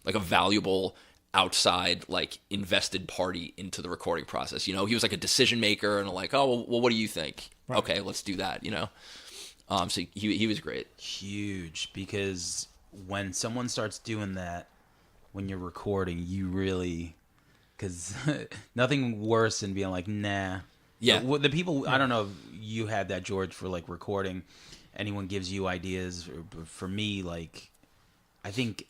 valuable outside like invested party into the recording process. He was like a decision maker and like, oh, well, what do you think? Right. Okay, let's do that. So he was great. Huge, because when someone starts doing that when you're recording, you really, because nothing worse than being like, nah. Yeah. The people, I don't know if you had that, George, for like recording. Anyone gives you ideas. For me, like, I think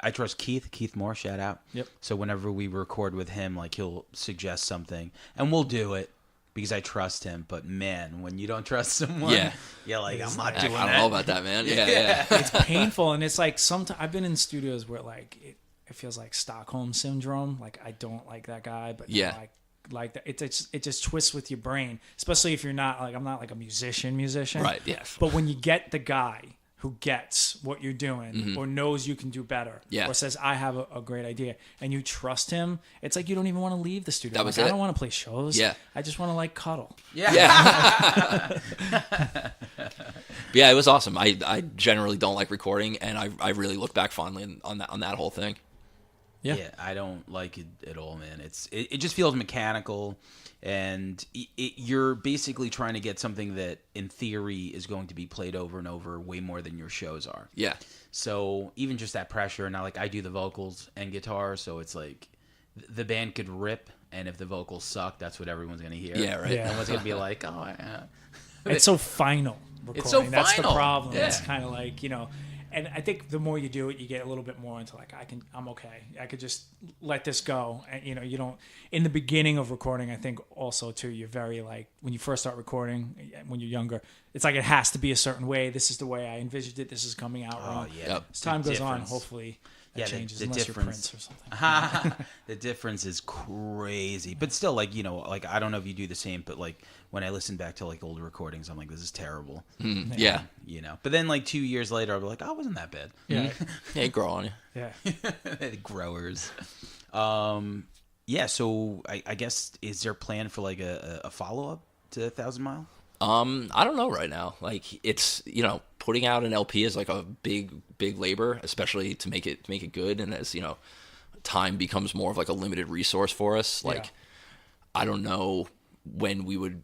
I trust Keith Moore, shout out. Yep. So whenever we record with him, like he'll suggest something and we'll do it because I trust him. But man, when you don't trust someone, you're like, I'm not doing that. I don't know about that, man. Yeah. It's painful. And it's like sometimes I've been in studios where like it feels like Stockholm syndrome. Like I don't like that guy, but like that. It just twists with your brain, especially if you're not like, I'm not like a musician. Right. Yes. But when you get the guy who gets what you're doing or knows you can do better or says, I have a great idea, and you trust him, it's like you don't even want to leave the studio. That was I don't want to play shows. Yeah. I just want to like cuddle. Yeah. Yeah, it was awesome. I generally don't like recording, and I really look back fondly on that whole thing. Yeah. I don't like it at all, man. It just feels mechanical, and you're basically trying to get something that, in theory, is going to be played over and over way more than your shows are. Yeah. So even just that pressure. Now, like, I do the vocals and guitar, so it's like the band could rip, and if the vocals suck, that's what everyone's gonna hear. Yeah, right. Yeah. Everyone's gonna be like, oh, yeah. It's so final. Recording. It's so That's final. the problem. Yeah. It's kind of like, and I think the more you do it, you get a little bit more into like, I'm okay. I could just let this go. And, you don't, in the beginning of recording, I think also too, you're very like, when you first start recording, when you're younger, it's like, it has to be a certain way. This is the way I envisioned it. This is coming out wrong. Yeah. Yep. As time goes on, difference. hopefully that Yeah, changes, the unless difference. you're Prince or something. The difference is crazy, but still, like, like, I don't know if you do the same, but like when I listen back to like older recordings, I'm like, this is terrible. Yeah. But then like 2 years later, I'll be like, oh, it wasn't that bad. Yeah. Yeah, it grow on you. Yeah. Growers. Yeah. So I guess, is there a plan for like a follow up to 1,000 Mile? I don't know right now. Like, it's, putting out an LP is like a big labor, especially to make it good. And as, time becomes more of like a limited resource for us. Like, Yeah. I don't know when we would,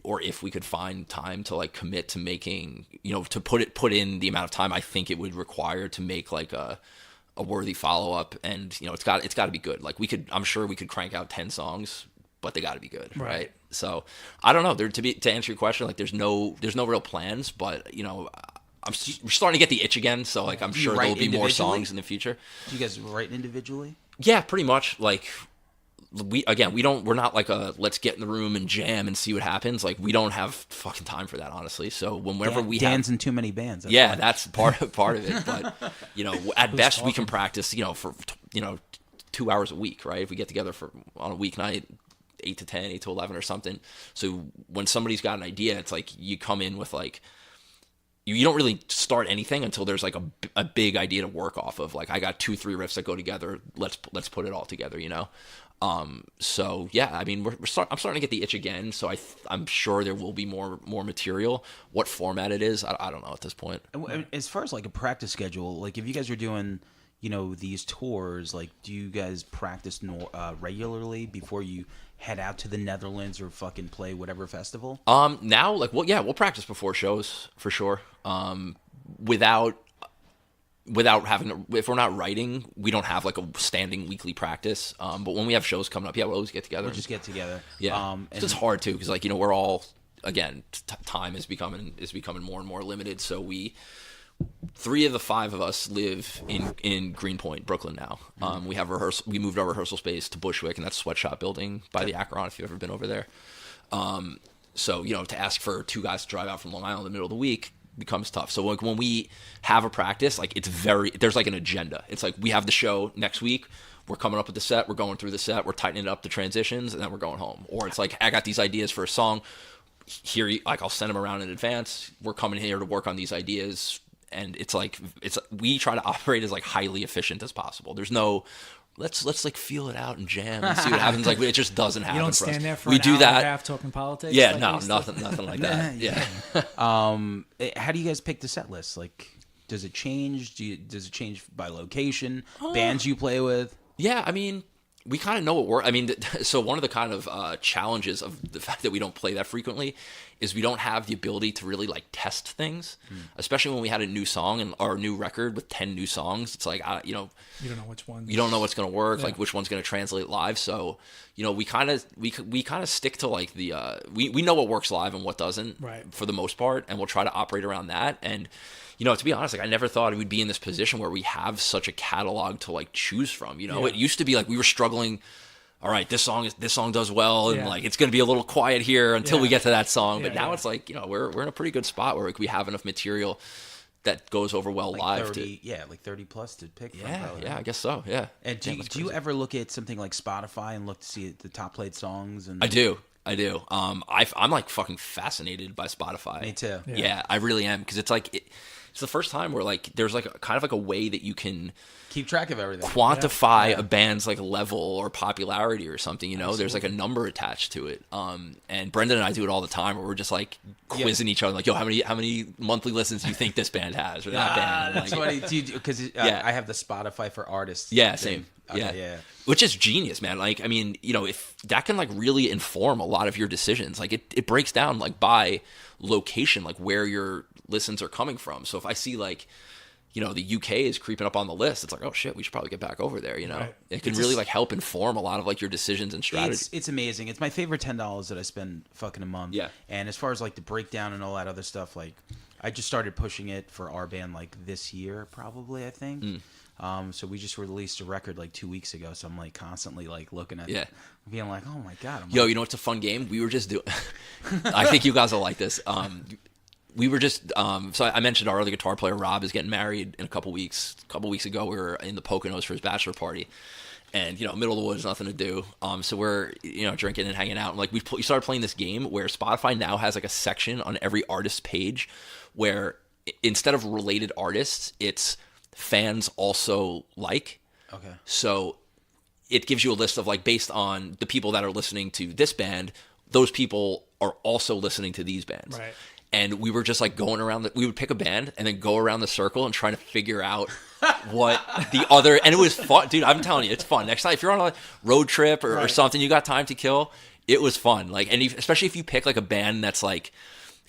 or if we could find time to like commit to making, to put in the amount of time I think it would require to make like a worthy follow up. And, it's got to be good. Like, I'm sure we could crank out 10 songs, but they got to be good. Right. So I don't know. To answer your question, like, there's no real plans, but we're starting to get the itch again. So like, I'm sure there'll be more songs in the future. Do you guys write individually? Yeah, pretty much. Like, we're not like let's get in the room and jam and see what happens. Like, we don't have fucking time for that, honestly. So whenever Dan's in too many bands. That's part of it. But at best we can practice, for 2 hours a week, right? If we get together on a weeknight, 8 to 10, 8 to 11 or something. So when somebody's got an idea, it's like you come in with like, you don't really start anything until there's like a big idea to work off of. Like, I got 2-3 riffs that go together. Let's put it all together, So yeah, I mean, I'm starting to get the itch again. So I'm sure there will be more material. What format it is, I don't know at this point. As far as like a practice schedule, like if you guys are doing, these tours, like, do you guys practice regularly before you head out to the Netherlands or fucking play whatever festival? Now, like, we'll practice before shows for sure. Without having to, if we're not writing, we don't have like a standing weekly practice. But when we have shows coming up, we'll always get together. We'll just get together. Yeah. And it's just hard too, because like, we're all, again, time is becoming more and more limited. So 3 of the 5 of us live in Greenpoint, Brooklyn now. We moved our rehearsal space to Bushwick, and that's a sweatshop building by the Acheron, if you've ever been over there. So, to ask for 2 guys to drive out from Long Island in the middle of the week becomes tough. So like, when we have a practice, like, there's like an agenda. It's like, we have the show next week. We're coming up with the set. We're going through the set. We're tightening up the transitions, and then we're going home. Or it's like, I got these ideas for a song. Here, like, I'll send them around in advance. We're coming here to work on these ideas. And it's like, we try to operate as like highly efficient as possible. There's no, let's like feel it out and jam and see what happens. Like, it just doesn't happen. You don't for us. stand there for we an do hour that. and a half talking politics? Yeah, like no, nothing like that. Yeah. how do you guys pick the set list? Like, does it change? Does it change by location? Bands you play with? Yeah, I mean, we kind of know what we're. I mean, so one of the kind of challenges of the fact that we don't play that frequently is we don't have the ability to really like test things, especially when we had a new song and our new record with 10 new songs. It's like, you don't know which one. You don't know what's going to work, like which one's going to translate live. So, we kind of stick to like the we know what works live and what doesn't, right, for the most part, and we'll try to operate around that. And to be honest, like, I never thought we'd be in this position where we have such a catalog to like choose from. It used to be like we were struggling. All right, this song does well, and like, it's going to be a little quiet here until we get to that song. But now it's like, we're in a pretty good spot where we have enough material that goes over well like live. 30, like 30 plus to pick from. Yeah, I guess so. Yeah. And do you ever look at something like Spotify and look to see the top played songs? And I do. I'm like fucking fascinated by Spotify. Me too. Yeah, I really am, because it's like. it's the first time where like there's like kind of like a way that you can Keep track of everything. quantify Yeah. a band's like level or popularity or something, you know. Absolutely. There's like a number attached to it. And Brendan and I do it all the time where we're just like quizzing each other, like, yo, how many monthly listens do you think this band has or that band? That's Like, funny, because Yeah. I have the Spotify for artists. yeah, thing. same. Okay, Yeah. Which is genius, man. Like, I mean, you know, if that can like really inform a lot of your decisions, like it breaks down like by location, like where your listens are coming from. So if I see like, you know, the UK is creeping up on the list, it's like, oh shit, we should probably get back over there, you know. Right. It can really like help inform a lot of like your decisions and strategy. It's amazing. It's my favorite $10 that I spend fucking a month. Yeah. And as far as like the breakdown and all that other stuff, like I just started pushing it for our band like this year, probably, I think. So we just released a record like 2 weeks ago. So I'm like constantly like looking at it, being like, oh my God. Yo, you know what's a fun game? We were just doing. I think you guys will like this. We were just so I mentioned our other guitar player Rob is getting married in a couple weeks. A couple weeks ago, we were in the Poconos for his bachelor party, and you know, middle of the woods, nothing to do. So we're drinking and hanging out. And like we started playing this game where Spotify now has like a section on every artist's page where instead of related artists, it's fans also like. Okay. So it gives you a list of like based on the people that are listening to this band, those people are also listening to these bands. Right. And we were just like going around we would pick a band and then go around the circle and trying to figure out what the other, and it was fun, dude. I'm telling you, it's fun. Next time, if you're on a road trip or something, you got time to kill, it was fun. Like, and especially if you pick like a band that's like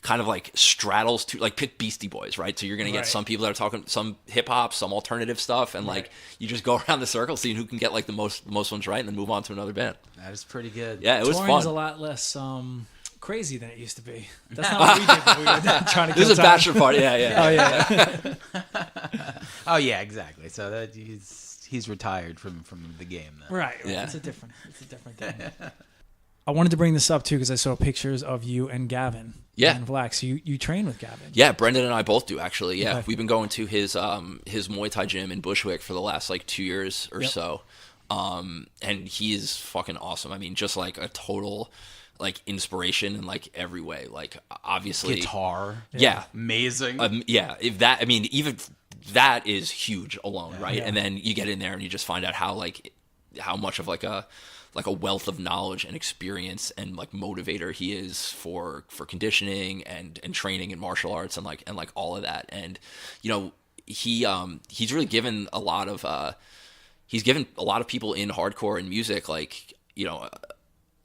kind of like straddles to like pick Beastie Boys, right? So you're gonna get some people that are talking some hip hop, some alternative stuff, and like you just go around the circle, seeing who can get like the most ones right, and then move on to another band. That is pretty good. Yeah, it was Touring's fun. a lot less crazy than it used to be. That's not what we did when we were trying to. This is a bachelor party. Yeah. Oh yeah. Oh yeah, exactly. So that he's retired from the game then. Right. Yeah. It's a different thing. I wanted to bring this up too because I saw pictures of you and Gavin. Yeah. And Vlax. So you train with Gavin. Yeah, Brendan and I both do actually. Yeah, Okay. we've been going to his Muay Thai gym in Bushwick for the last like 2 years or so, and he is fucking awesome. I mean, just like a total like inspiration in like every way. Like obviously, Guitar. yeah, Amazing. yeah. If that, I mean, even that is huge alone, right? Yeah. And then you get in there and you just find out how much of like a wealth of knowledge and experience and like motivator he is for conditioning and training in martial arts and like all of that. And you know, he's really given a lot of people in hardcore and music like, you know,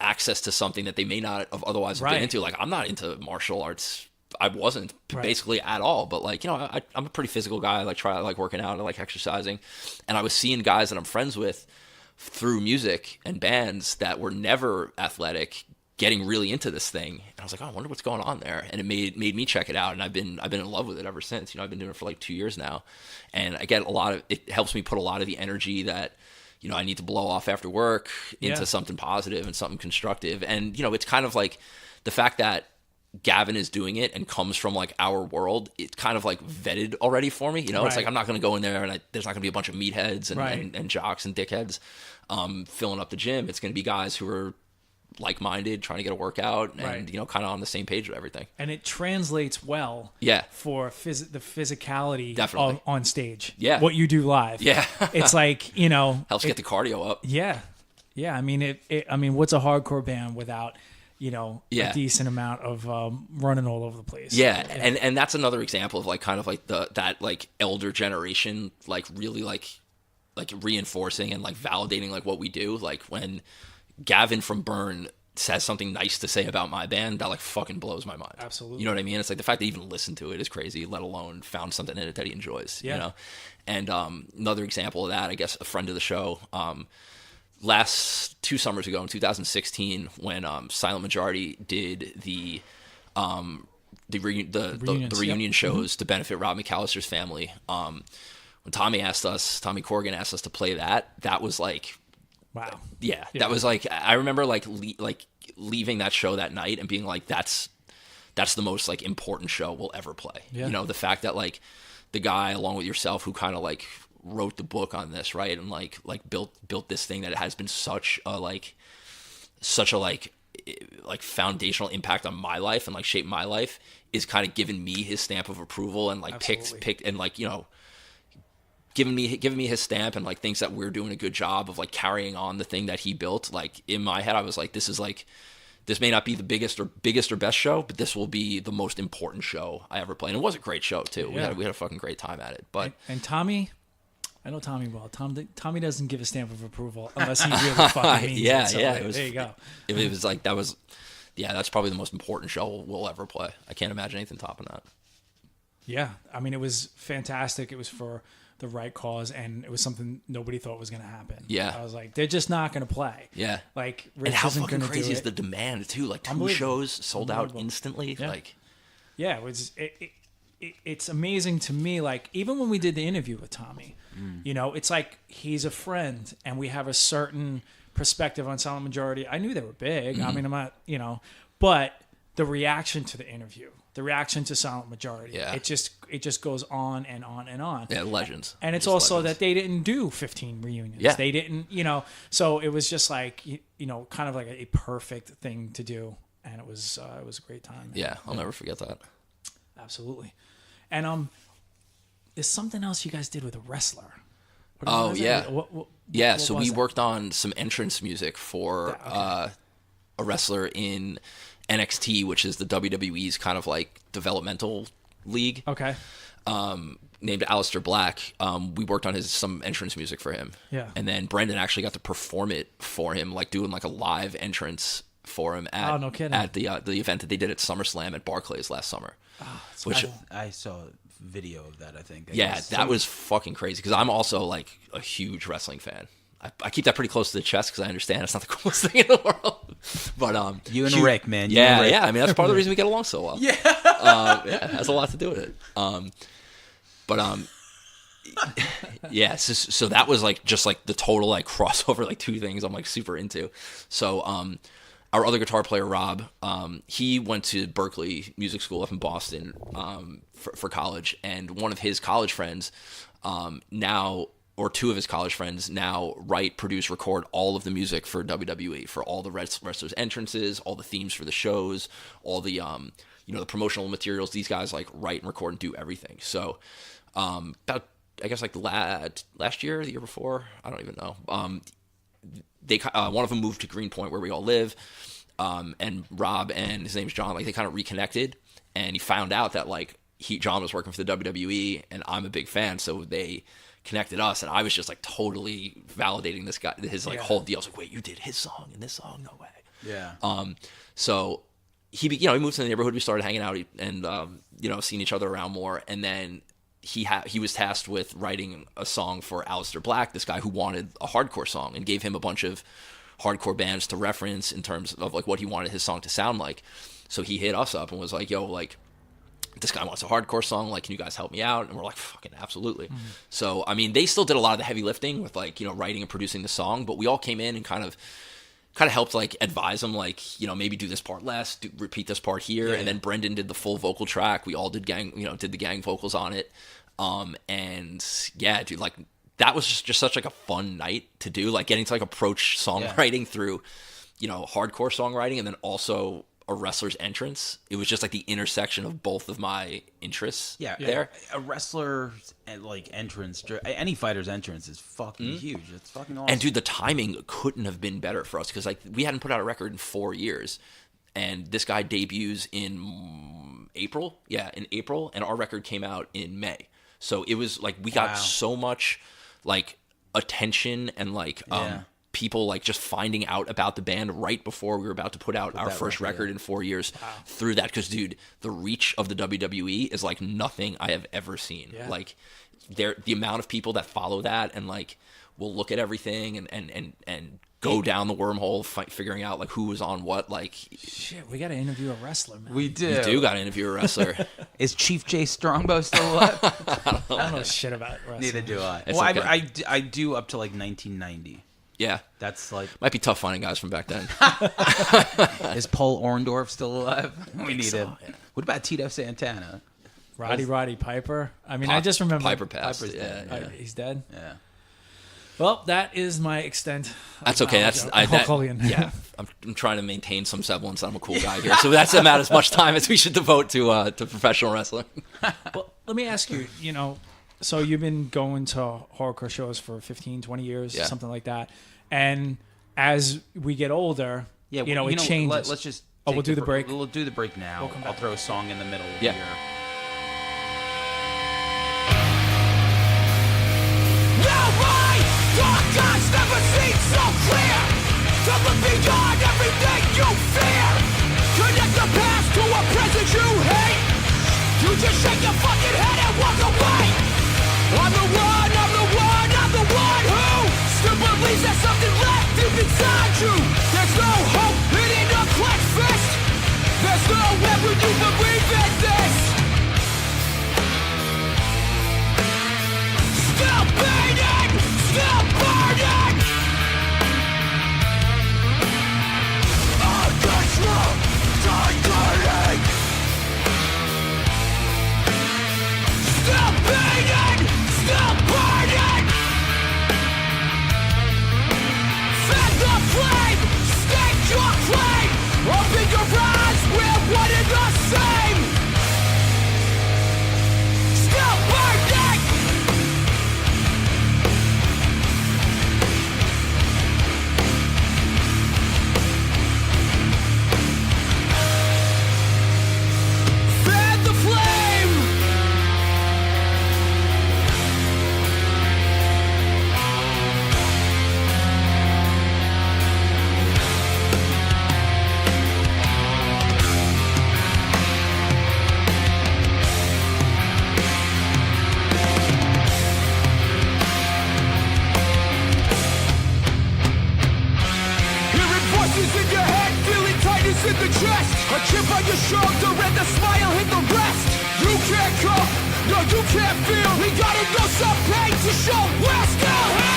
access to something that they may not have otherwise been into. Like, I'm not into martial arts. I wasn't basically at all, but like, you know, I'm a pretty physical guy. I like working out, I like exercising, and I was seeing guys that I'm friends with through music and bands that were never athletic getting really into this thing. And I was like, oh, I wonder what's going on there. And it made me check it out. And I've been in love with it ever since. You know, I've been doing it for like 2 years now. And I get it helps me put a lot of the energy that, you know, I need to blow off after work into something positive and something constructive. And, you know, it's kind of like the fact that Gavin is doing it and comes from like our world, it's kind of like vetted already for me. You know, it's like, I'm not going to go in there and there's not going to be a bunch of meatheads and jocks and dickheads filling up the gym. It's going to be guys who are like-minded, trying to get a workout and, you know, kind of on the same page with everything. And it translates well for the physicality Definitely. on stage. Yeah. What you do live. Yeah. It's like, you know. Helps get the cardio up. Yeah. Yeah. I mean, I mean, what's a hardcore band without, you know, a decent amount of running all over the place? Yeah. And that's another example of like kind of like that like elder generation, like really like reinforcing and like validating like what we do. Like when Gavin from Burn has something nice to say about my band, that like fucking blows my mind. Absolutely. You know what I mean? It's like the fact that he even listened to it is crazy, let alone found something in it that he enjoys, you know? And another example of that, I guess a friend of the show, last 2 summers ago in 2016, when Silent Majority did the reunion shows to benefit Rob McAllister's family, when Tommy Corrigan asked us to play that was like, wow. Yeah, that was like, I remember like leaving that show that night and being like, that's the most like important show we'll ever play. You know, the fact that like the guy along with yourself who kind of like wrote the book on this, right, and like built this thing that has been such a like foundational impact on my life and like shaped my life is kind of giving me his stamp of approval and like picked and like, you know, giving me his stamp and like thinks that we're doing a good job of like carrying on the thing that he built. Like in my head, I was like, this may not be the biggest or best show, but this will be the most important show I ever played. And it was a great show too. Yeah. We had a fucking great time at it. But and Tommy, I know Tommy well. Tommy doesn't give a stamp of approval unless he really fucking means it. So there you go. It was like that's probably the most important show we'll ever play. I can't imagine anything topping that. Yeah, I mean, it was fantastic. It was for the right cause, and it was something nobody thought was going to happen. Yeah. I was like, they're just not going to play. Yeah. Like, and Rich how isn't fucking going to do crazy is it. the demand too? Like 2 shows sold out instantly. Yeah. Like, yeah, it was. It's amazing to me. Like, even when we did the interview with Tommy, you know, it's like he's a friend, and we have a certain perspective on Silent Majority. I knew they were big. I mean, I'm not, you know, but the reaction to the interview, the reaction to Silent Majority, Yeah. it just goes on and on and on. yeah, legends. And it's Just also legends. that they didn't do 15 reunions. Yeah. They didn't, you know, so it was just like, you know, kind of like a perfect thing to do. And it was a great time. Yeah, I'll never forget that. Absolutely. And there's something else you guys did with a wrestler. Oh, yeah. What So was we that? worked on some entrance music for a wrestler in NXT, which is the WWE's kind of like developmental league. Okay. Named Aleister Black. We worked on some entrance music for him. Yeah. And then Brendan actually got to perform it for him, like doing like a live entrance for him at no kidding. at the event that they did at SummerSlam at Barclays last summer. Which I saw a video of that, I think. yeah, that was fucking crazy because I'm also like a huge wrestling fan. I keep that pretty close to the chest because I understand it's not the coolest thing in the world. But you and Rick, man. You yeah, and Rick. yeah. I mean, that's part of the reason we get along so well. Yeah, it has a lot to do with it. Yeah. So that was like just like the total like crossover, like two things I'm like super into. So our other guitar player Rob, he went to Berklee Music School up in Boston for college, and one of his college friends two of his college friends now write, produce, record all of the music for WWE, for all the wrestlers' entrances, all the themes for the shows, all the the promotional materials. These guys like write and record and do everything. So about I guess like last year, the year before, I don't even know. They one of them moved to Greenpoint where we all live, and Rob and his name's John, like they kind of reconnected, and he found out that like John was working for the WWE, and I'm a big fan, so they connected us, and I was just like totally validating this guy, his like whole deal. I was like, wait, you did his song and this song? No way. Yeah. So he moved to the neighborhood. We started hanging out and seeing each other around more, and then he was tasked with writing a song for Aleister Black, this guy who wanted a hardcore song, and gave him a bunch of hardcore bands to reference in terms of like what he wanted his song to sound like. So he hit us up and was like, yo, like, this guy wants a hardcore song, like, can you guys help me out? And we're like, fucking absolutely. Mm-hmm. So, I mean, they still did a lot of the heavy lifting with like, writing and producing the song, but we all came in and kind of helped like advise them, like, maybe do this part less, repeat this part here. Yeah. And then Brendan did the full vocal track. We all did did the gang vocals on it. And yeah, dude, like that was just such like a fun night to do, like getting to like approach songwriting through, hardcore songwriting and then also a wrestler's entrance. It was just like the intersection of both of my interests. Yeah, there. A wrestler's like entrance, any fighter's entrance is fucking huge. It's fucking awesome. And dude, the timing couldn't have been better for us because like we hadn't put out a record in 4 years, and this guy debuts in April. Yeah, in April, and our record came out in May. So it was like we got so much like attention and like people like just finding out about the band right before we were about to put out our first record in 4 years through that. Because dude, the reach of the WWE is like nothing I have ever seen. Yeah. Like the amount of people that follow that and like will look at everything and go down the wormhole figuring out like who was on what. Like shit, we got to interview a wrestler, man. We do. You do got to interview a wrestler. Is Chief J Strongbow still alive? I don't know shit about wrestling. Neither do I. It's well, okay. I do up to like 1990. Yeah. That's like... Might be tough finding guys from back then. Is Paul Orndorff still alive? We need him. Yeah. What about Tito Santana? Roddy Piper? I mean, I just remember... Piper passed. Piper's dead. He's dead? Yeah. Well, that is my extent. That's okay. That's Hulk Hogan. Yeah, I'm trying to maintain some semblance. I'm a cool guy here, so that's about as much time as we should devote to professional wrestling. Well, let me ask you. So you've been going to hardcore shows for 15, 20 years, something like that, and as we get older, it changes. Let's just. We'll do the break. We'll do the break now. We'll I'll throw a song in the middle Yeah. here. Dark eyes never seen so clear. To look beyond everything you fear. Connect the past to a present you hate. You just shake your fucking head and walk away. I'm the one, I'm the one, I'm the one who still believes there's something left deep inside you. There's no hope hidden a clenched fist. There's nowhere when you believe in this. Still beating, still burning. Uncontrolled, tiring. Still beating, still burning. Fan the flame, stake your claim. Open your eyes, we're one and the same. Still burning. Fan the flame! Hearing voices in your head, feeling tightness in the chest. A chip on your shoulder and the smile hit the rest. You can't come, no you can't feel. We gotta know some pain to show we're still here.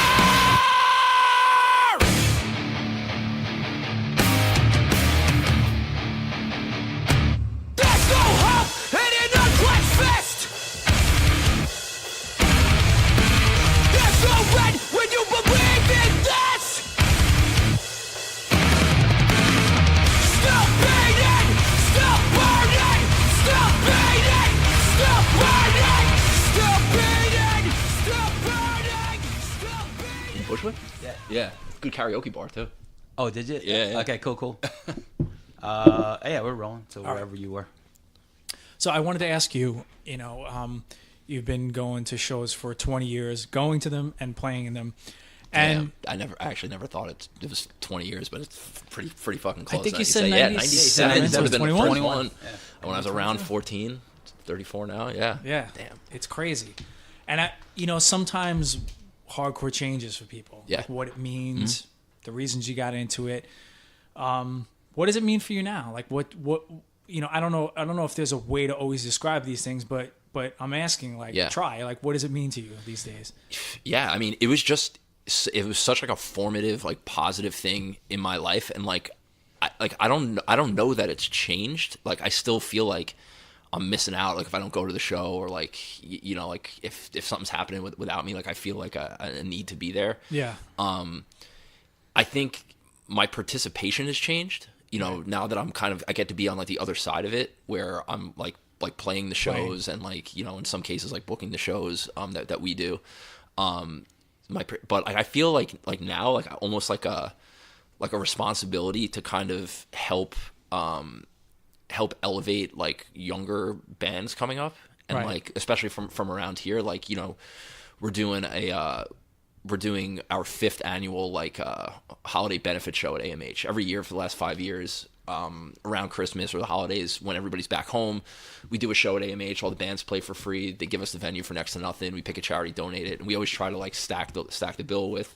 There's no hope in an unclenched fist. There's no end when you believe in this. Still beating, still burning, still beating, still burning, still beating, still burning, still beating. Bushwick? Yeah. Good karaoke bar too. Oh, did you? Yeah. Okay, cool. Yeah, we're rolling. So wherever you were. So I wanted to ask you, you've been going to shows for 20 years, going to them and playing in them. And I actually never thought it was 20 years, but it's pretty fucking close. I think now you said 97, 97. It so would have been 21. 21. Yeah. When I was around 14, 34 now. Yeah. Yeah. Damn. It's crazy. And sometimes hardcore changes for people. Yeah. Like what it means, the reasons you got into it. What does it mean for you now? Like what I don't know if there's a way to always describe these things, but I'm asking, try. Like what does it mean to you these days? Yeah, I mean, it was such like a formative, like positive thing in my life, and I don't know that it's changed. Like I still feel like I'm missing out. Like if I don't go to the show, or like like if something's happening without me, like I feel like a need to be there. Yeah. I think my participation has changed. Now that I get to be on like the other side of it, where I'm like playing the shows and like in some cases like booking the shows that we do. But I feel like now like almost like a responsibility to kind of help elevate like younger bands coming up, and like especially from around here. Like we're doing our 5th annual like holiday benefit show at AMH every year for the last 5 years. Around Christmas or the holidays when everybody's back home, we do a show at AMH. All the bands play for free. They give us the venue for next to nothing. We pick a charity, donate it, and we always try to like stack the bill with,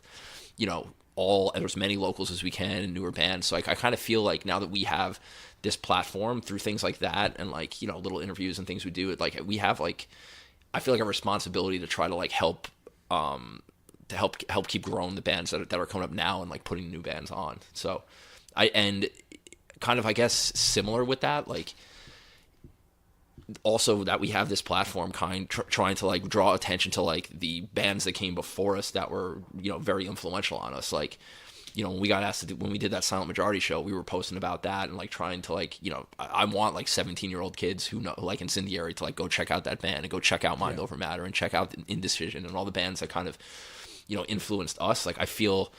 as many locals as we can and newer bands. So I kind of feel like now that we have this platform through things like that and like little interviews and things we do, like we have like I feel like a responsibility to try to like help keep growing the bands that are coming up now and like putting new bands on. So kind of, I guess, similar with that, like also that we have this platform trying to like draw attention to like the bands that came before us that were, you know, very influential on us. Like, you know, when we got asked to do, when we did that Silent Majority show, we were posting about that and like trying to like, you know, I want like 17-year-old kids who know like Incendiary to like go check out that band and go check out Mind Over Matter and check out Indecision and all the bands that kind of, you know, influenced us. Like I feel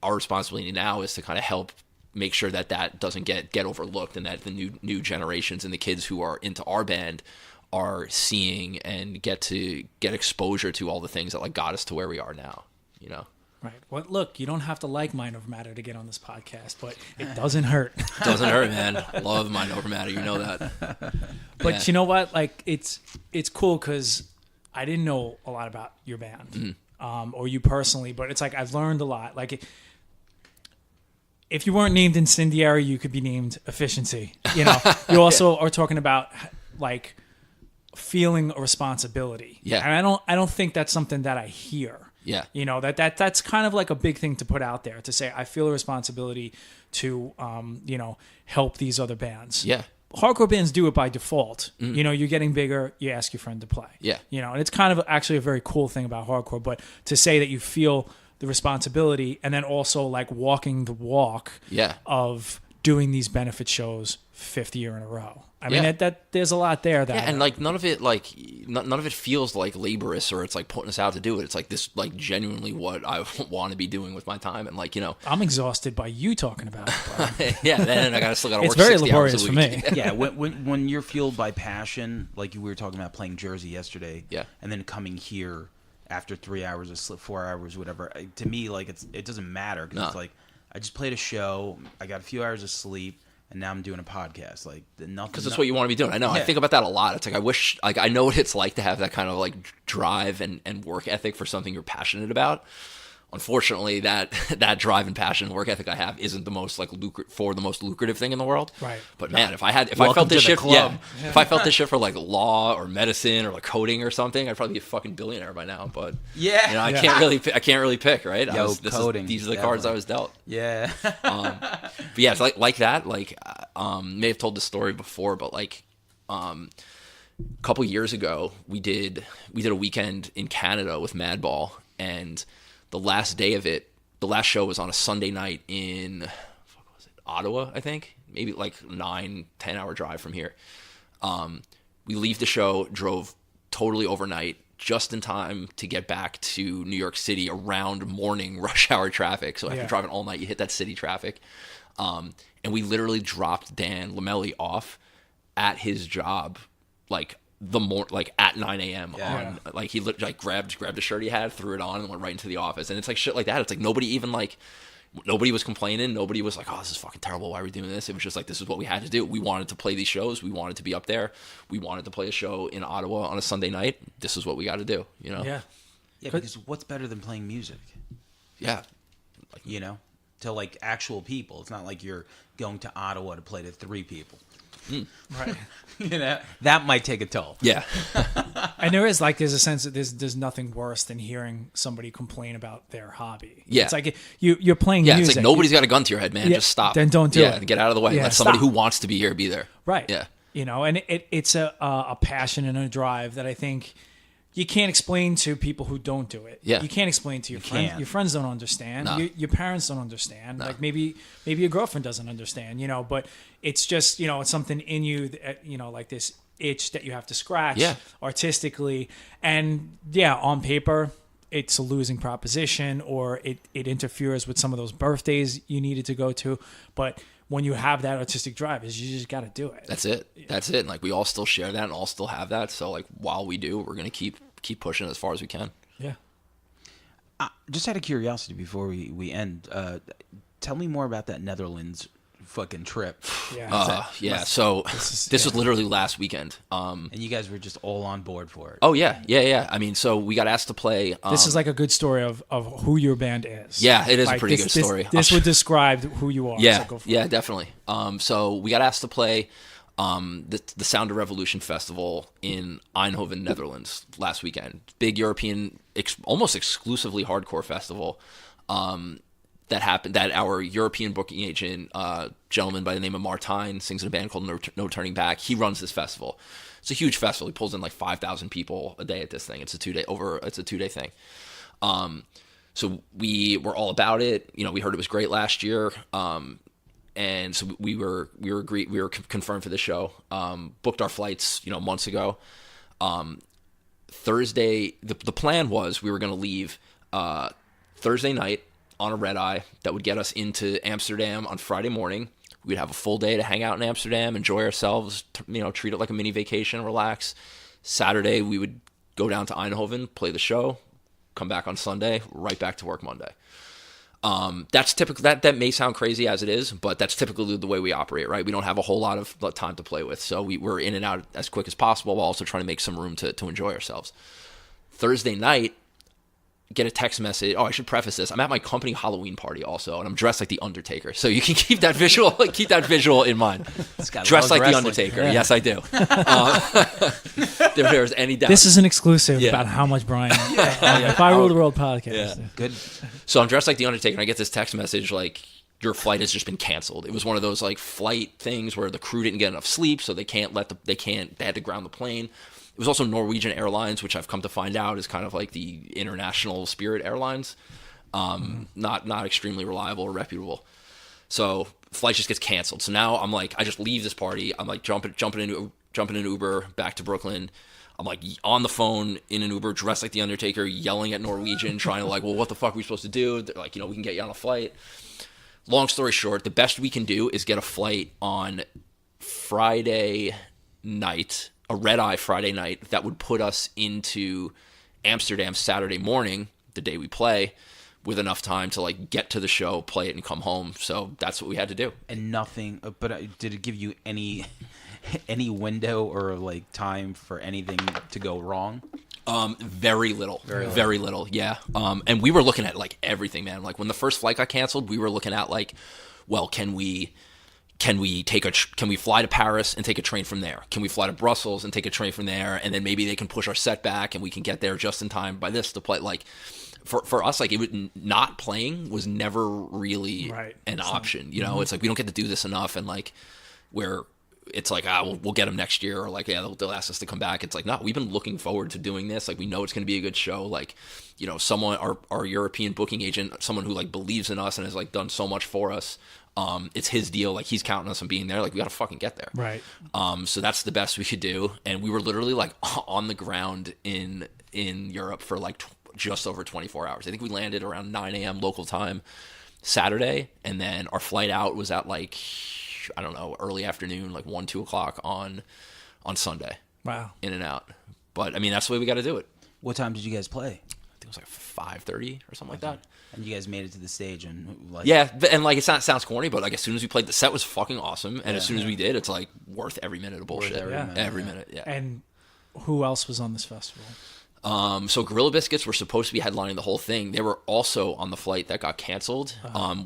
our responsibility now is to kind of help make sure that that doesn't get overlooked, and that the new generations and the kids who are into our band are seeing and get exposure to all the things that like got us to where we are now, you know. Right. Well, look, you don't have to like Mind Over Matter to get on this podcast, but it doesn't hurt. Doesn't hurt, man. Love Mind Over Matter. You know that. But you know what? Like, it's cool because I didn't know a lot about your band, or you personally, but it's like I've learned a lot. Like, if you weren't named Incendiary, you could be named Efficiency. You know, you also are talking about like feeling a responsibility. Yeah. And I don't think that's something that I hear. Yeah. You know, that's kind of like a big thing to put out there, to say I feel a responsibility to you know, help these other bands. Yeah. Hardcore bands do it by default. You know, you're getting bigger, you ask your friend to play. Yeah. You know, and it's kind of actually a very cool thing about hardcore, but to say that you feel the responsibility and then also like walking the walk of doing these benefit shows 5th year in a row. I mean, that there's a lot there. That and like none of it feels like laborious or it's like putting us out to do it. It's like this, like genuinely what I want to be doing with my time, and like, you know, I'm exhausted by you talking about it. yeah. Then I still got to work. It's very 60 hours laborious a for week. me. Yeah, when you're fueled by passion, like we were talking about playing Jersey yesterday, and then coming here after 3 hours of sleep, 4 hours, whatever. To me, like it doesn't matter because it's like I just played a show, I got a few hours of sleep, and now I'm doing a podcast. Like nothing. Because that's what you want to be doing. I know. I think about that a lot. It's like I wish, like I know what it's like to have that kind of like drive and work ethic for something you're passionate about. Unfortunately, that drive and passion and work ethic I have isn't the most like the most lucrative thing in the world. Right. But man, if I felt this shit, if I felt this shit for like law or medicine or like coding or something, I'd probably be a fucking billionaire by now. But you know, I can't really pick. Right. Coding. These are the cards I was dealt. Yeah. But yeah, it's like that. Like, may have told this story before, but like, a couple years ago, we did a weekend in Canada with Madball, and the last day of it, the last show was on a Sunday night in Ottawa, I think, maybe like 9-10 hour drive from here. We leave the show, drove totally overnight, just in time to get back to New York City around morning rush hour traffic. So after driving all night, you hit that city traffic. And we literally dropped Dan Lamelli off at his job, like at 9 a.m. on like he like grabbed a shirt he had, threw it on, and went right into the office. And it's like shit like that. It's like nobody was complaining. Nobody was like, oh, this is fucking terrible. Why are we doing this? It was just like, this is what we had to do. We wanted to play these shows. We wanted to be up there. We wanted to play a show in Ottawa on a Sunday night. This is what we got to do, you know? Yeah. Yeah, because what's better than playing music? Yeah. You know, to like actual people. It's not like you're going to Ottawa to play to 3 people. Right. You know, that might take a toll. Yeah. And there's a sense that there's nothing worse than hearing somebody complain about their hobby. Yeah. It's like you're playing Yeah, music. it's like nobody's got a gun to your head, man. Yeah, Just stop. then don't do it. Yeah, get out of the way. Yeah, Let somebody stop. who wants to be here be there. Right. Yeah. You know, and it's a passion and a drive that I think you can't explain to people who don't do it. Yeah. You can't explain to your friends. can't. Your friends don't understand. No. Your parents don't understand. No. Like maybe your girlfriend doesn't understand, you know, but it's just, you know, it's something in you that, you know, like this itch that you have to scratch artistically. And yeah, on paper, it's a losing proposition, or it interferes with some of those birthdays you needed to go to. But when you have that artistic drive, is you just got to do it. That's it. That's it. And like we all still share that and all still have that. So like while we do, we're going to keep pushing as far as we can. Yeah. Just out of curiosity before we end, tell me more about that Netherlands fucking trip. Yeah. So this was literally last weekend. And you guys were just all on board for it. Oh yeah. I mean, so we got asked to play. This is like a good story of who your band is. Yeah, it is like a pretty good story. This would describe who you are. Yeah, So go for yeah, it. definitely. So we got asked to play the Sound of Revolution Festival in Eindhoven, Netherlands last weekend. Big European, almost exclusively hardcore festival. that happened, that our European booking agent, gentleman by the name of Martine, sings in a band called No Turning Back. He runs this festival. It's a huge festival. He pulls in like 5,000 people a day at this thing. It's a 2-day thing. So we were all about it. You know, we heard it was great last year. And so we were confirmed for the show. Booked our flights, you know, months ago. Thursday, the plan was we were going to leave Thursday night on a red eye that would get us into Amsterdam on Friday morning. We'd have a full day to hang out in Amsterdam, enjoy ourselves, you know, treat it like a mini vacation, relax. Saturday, we would go down to Eindhoven, play the show, come back on Sunday, right back to work Monday. That's typical. That may sound crazy as it is, but that's typically the way we operate, right? We don't have a whole lot of time to play with, so we're in and out as quick as possible while also trying to make some room to enjoy ourselves. Thursday night, get a text message. Oh, I should preface this. I'm at my company Halloween party also, and I'm dressed like the Undertaker. So you can keep that visual in mind. Dressed like the Undertaker. Yeah. Yes, I do. If there's any doubt. This is an exclusive about how much Brian. If I Rule the World podcast. Yeah. Good. So I'm dressed like the Undertaker, and I get this text message like, your flight has just been canceled. It was one of those like flight things where the crew didn't get enough sleep, so they had to ground the plane. It was also Norwegian Airlines, which I've come to find out is kind of like the international Spirit Airlines. Not extremely reliable or reputable. So flight just gets canceled. So now I'm like, I just leave this party. I'm like jumping in an Uber back to Brooklyn. I'm like on the phone in an Uber, dressed like the Undertaker, yelling at Norwegian, trying to like, well, what the fuck are we supposed to do? They're like, you know, we can get you on a flight. Long story short, the best we can do is get a flight on Friday night, a red-eye Friday night, that would put us into Amsterdam Saturday morning, the day we play, with enough time to like get to the show, play it, and come home. So that's what we had to do. And nothing, but did it give you any window or like time for anything to go wrong? Very little. Yeah. And we were looking at like everything, man. Like when the first flight got canceled, we were looking at like, well, can we fly to Paris and take a train from there? Can we fly to Brussels and take a train from there? And then maybe they can push our set back and we can get there just in time by this to play. Like for us, like not playing was never really an option. You know, it's like we don't get to do this enough, and like where it's like, we'll get them next year, or like, yeah, they'll ask us to come back. It's like, no, we've been looking forward to doing this. Like, we know it's going to be a good show. Like, you know, someone, our European booking agent, someone who like believes in us and has like done so much for us. It's his deal. Like, he's counting us on being there. Like, we got to fucking get there. Right. So that's the best we could do. And we were literally like on the ground in Europe for like just over 24 hours. I think we landed around 9 a.m. local time Saturday. And then our flight out was at like, I don't know, early afternoon, like 1-2 o'clock on Sunday. Wow. In and out. But I mean, that's the way we got to do it. What time did you guys play? I think it was like 5:30 or something like that. And you guys made it to the stage and like, yeah, and like sounds corny, but like as soon as we played, the set was fucking awesome, and as soon as we did, it's like worth every minute of bullshit. Every minute. And who else was on this festival? So Gorilla Biscuits were supposed to be headlining the whole thing. They were also on the flight that got canceled.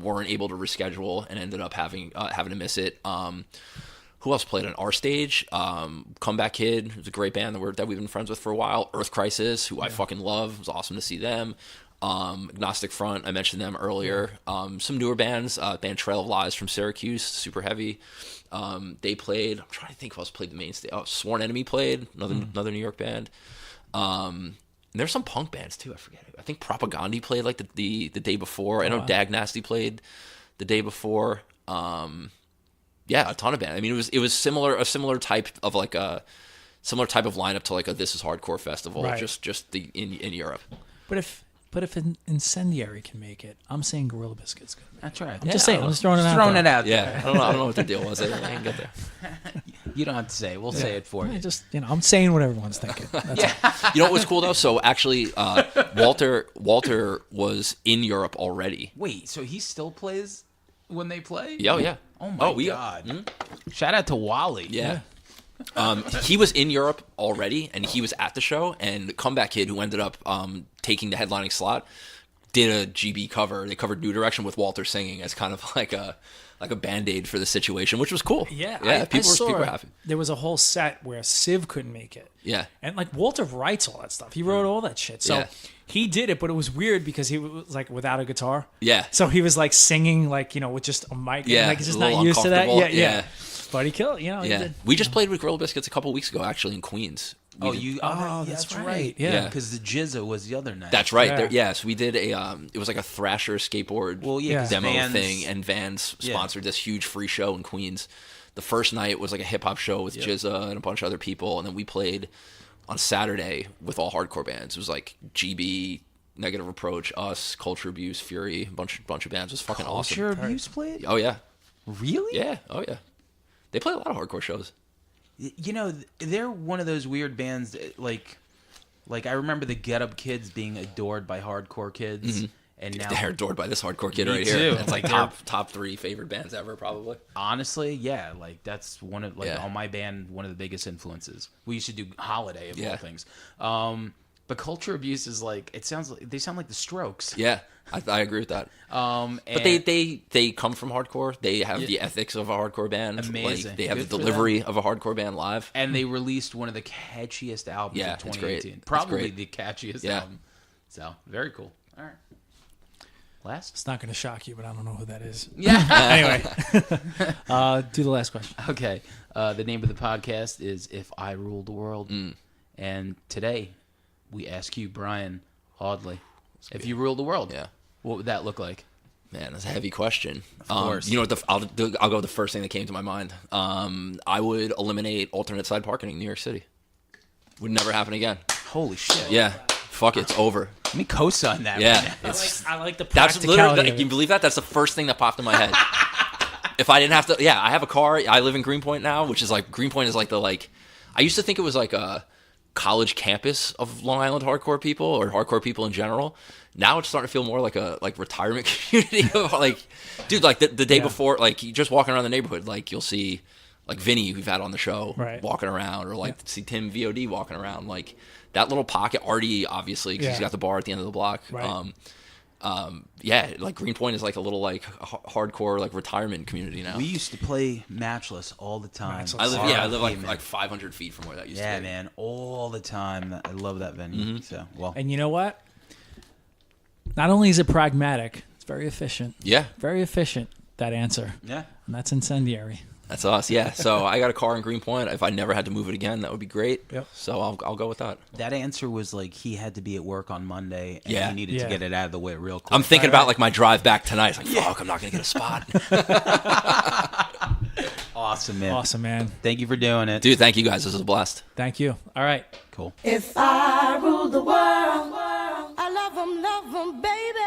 Weren't able to reschedule and ended up having to miss it. Who else played on our stage? Comeback Kid, who's a great band that we've been friends with for a while. Earth Crisis, who I fucking love. It was awesome to see them. Agnostic Front, I mentioned them earlier. Some newer bands, band Trail of Lies from Syracuse, super heavy. They played. I'm trying to think who else played the main stage. Sworn Enemy played, another New York band. And there's some punk bands too. I forget. I think Propaganda played like the day before. I know Dag Nasty played the day before. Yeah, a ton of bands. I mean, it was a similar type of lineup to like a This Is Hardcore festival, just in Europe. But if an Incendiary can make it, I'm saying Gorilla Biscuits could. That's right. I'm just saying. I'm just throwing it out. Yeah, I don't know what the deal was. I didn't get there. You don't have to say it. We'll say it for you. I'm saying what everyone's thinking. You know what was cool though? So actually, Walter was in Europe already. Wait, so he still plays when they play? Yeah. Oh my god! Mm-hmm. Shout out to Wally. Yeah. He was in Europe already, and he was at the show. And Comeback Kid, who ended up taking the headlining slot, did a GB cover. They covered New Direction with Walter singing as kind of like a Band-Aid for the situation, which was cool. Yeah, people were happy. There was a whole set where Civ couldn't make it. Yeah, and like Walter writes all that stuff. He wrote all that shit. So he did it, but it was weird because he was like without a guitar. Yeah. So he was like singing like, with just a mic. Yeah, Like he's just a little not used to that. uncomfortable. Yeah. Yeah. But he killed, he Yeah. did. We just played with Gorilla Biscuits a couple weeks ago, actually, in Queens. Oh, that's right. right. Yeah. Because the Jizza was the other night. That's right. Yeah. Yeah. So we did it was like a Thrasher skateboard Well, yeah, 'cause demo Vans- thing, and Vans sponsored this huge free show in Queens. The first night was like a hip hop show with Jizza and a bunch of other people, and then we played on Saturday with all hardcore bands. It was like GB, Negative Approach, us, Culture Abuse, Fury, a bunch of bands. It was fucking awesome. Culture Abuse played? Oh yeah, Really? yeah, oh yeah. They play a lot of hardcore shows. They're one of those weird bands that, like I remember the Get Up Kids being adored by hardcore kids, and now They're adored by this hardcore kid Me right too. here. It's like Like, top 3 favorite bands ever, probably. honestly, yeah, like that's one of Yeah. on my band one of the biggest influences. We used to do Holiday of all Yeah. things. But Culture Abuse is like they sound like the Strokes. Yeah, I agree with that. But they come from hardcore. They have the ethics of a hardcore band. Amazing. Like, they have Good the for delivery of a hardcore band live. And they released one of the catchiest albums Yeah, of it's great. 2018. It's Probably great. the catchiest Yeah. album. So very cool. All right. Last? It's not going to shock you, but I don't know who that is. Yeah. Anyway, do the last question. Okay. The name of the podcast is If I Ruled the World. And today we ask you, Brian Audley, if you ruled the world, what would that look like? Man, that's a heavy question. Of course. You know what? I'll go with the first thing that came to my mind. I would eliminate alternate side parking in New York City. Would never happen again. Holy shit. Yeah. Fuck it. It's over. Let me co-sign that. Yeah. Right now. I like the That's practicality literally, of can you it. believe that? That's the first thing that popped in my head. If I didn't have to, I have a car. I live in Greenpoint now, which is like, Greenpoint is like I used to think it was like a college campus of Long Island hardcore people or hardcore people in general. Now it's starting to feel more like a retirement community of dude, the day before, you just walking around the neighborhood, you'll see Vinny, who we've had on the show, Right. walking around, or see Tim VOD walking around, that little pocket. Artie, obviously, because he's got the bar at the end of the block. Right. Greenpoint is like a little hardcore retirement community now. We used to play Matchless all the time. Matchless. I live man. like 500 feet from where that used to Yeah, be. man, all the time. I love that venue. So, well, And you know what? Not only is it pragmatic, it's very efficient. Yeah, Very efficient, that answer. yeah. And that's incendiary. that's us. Yeah, so I got a car in Greenpoint. If I never had to move it again, that would be great. Yep. So I'll go with that. That answer was he had to be at work on Monday, and Yeah. he needed to Yeah. get it out of the way real quick. I'm thinking about my drive back tonight. It's fuck, I'm not gonna get a spot. Awesome, man. Awesome, man. Thank you for doing it. Dude, thank you guys. This was a blast. Thank you. All right. Cool. If I ruled the world, I love 'em, baby.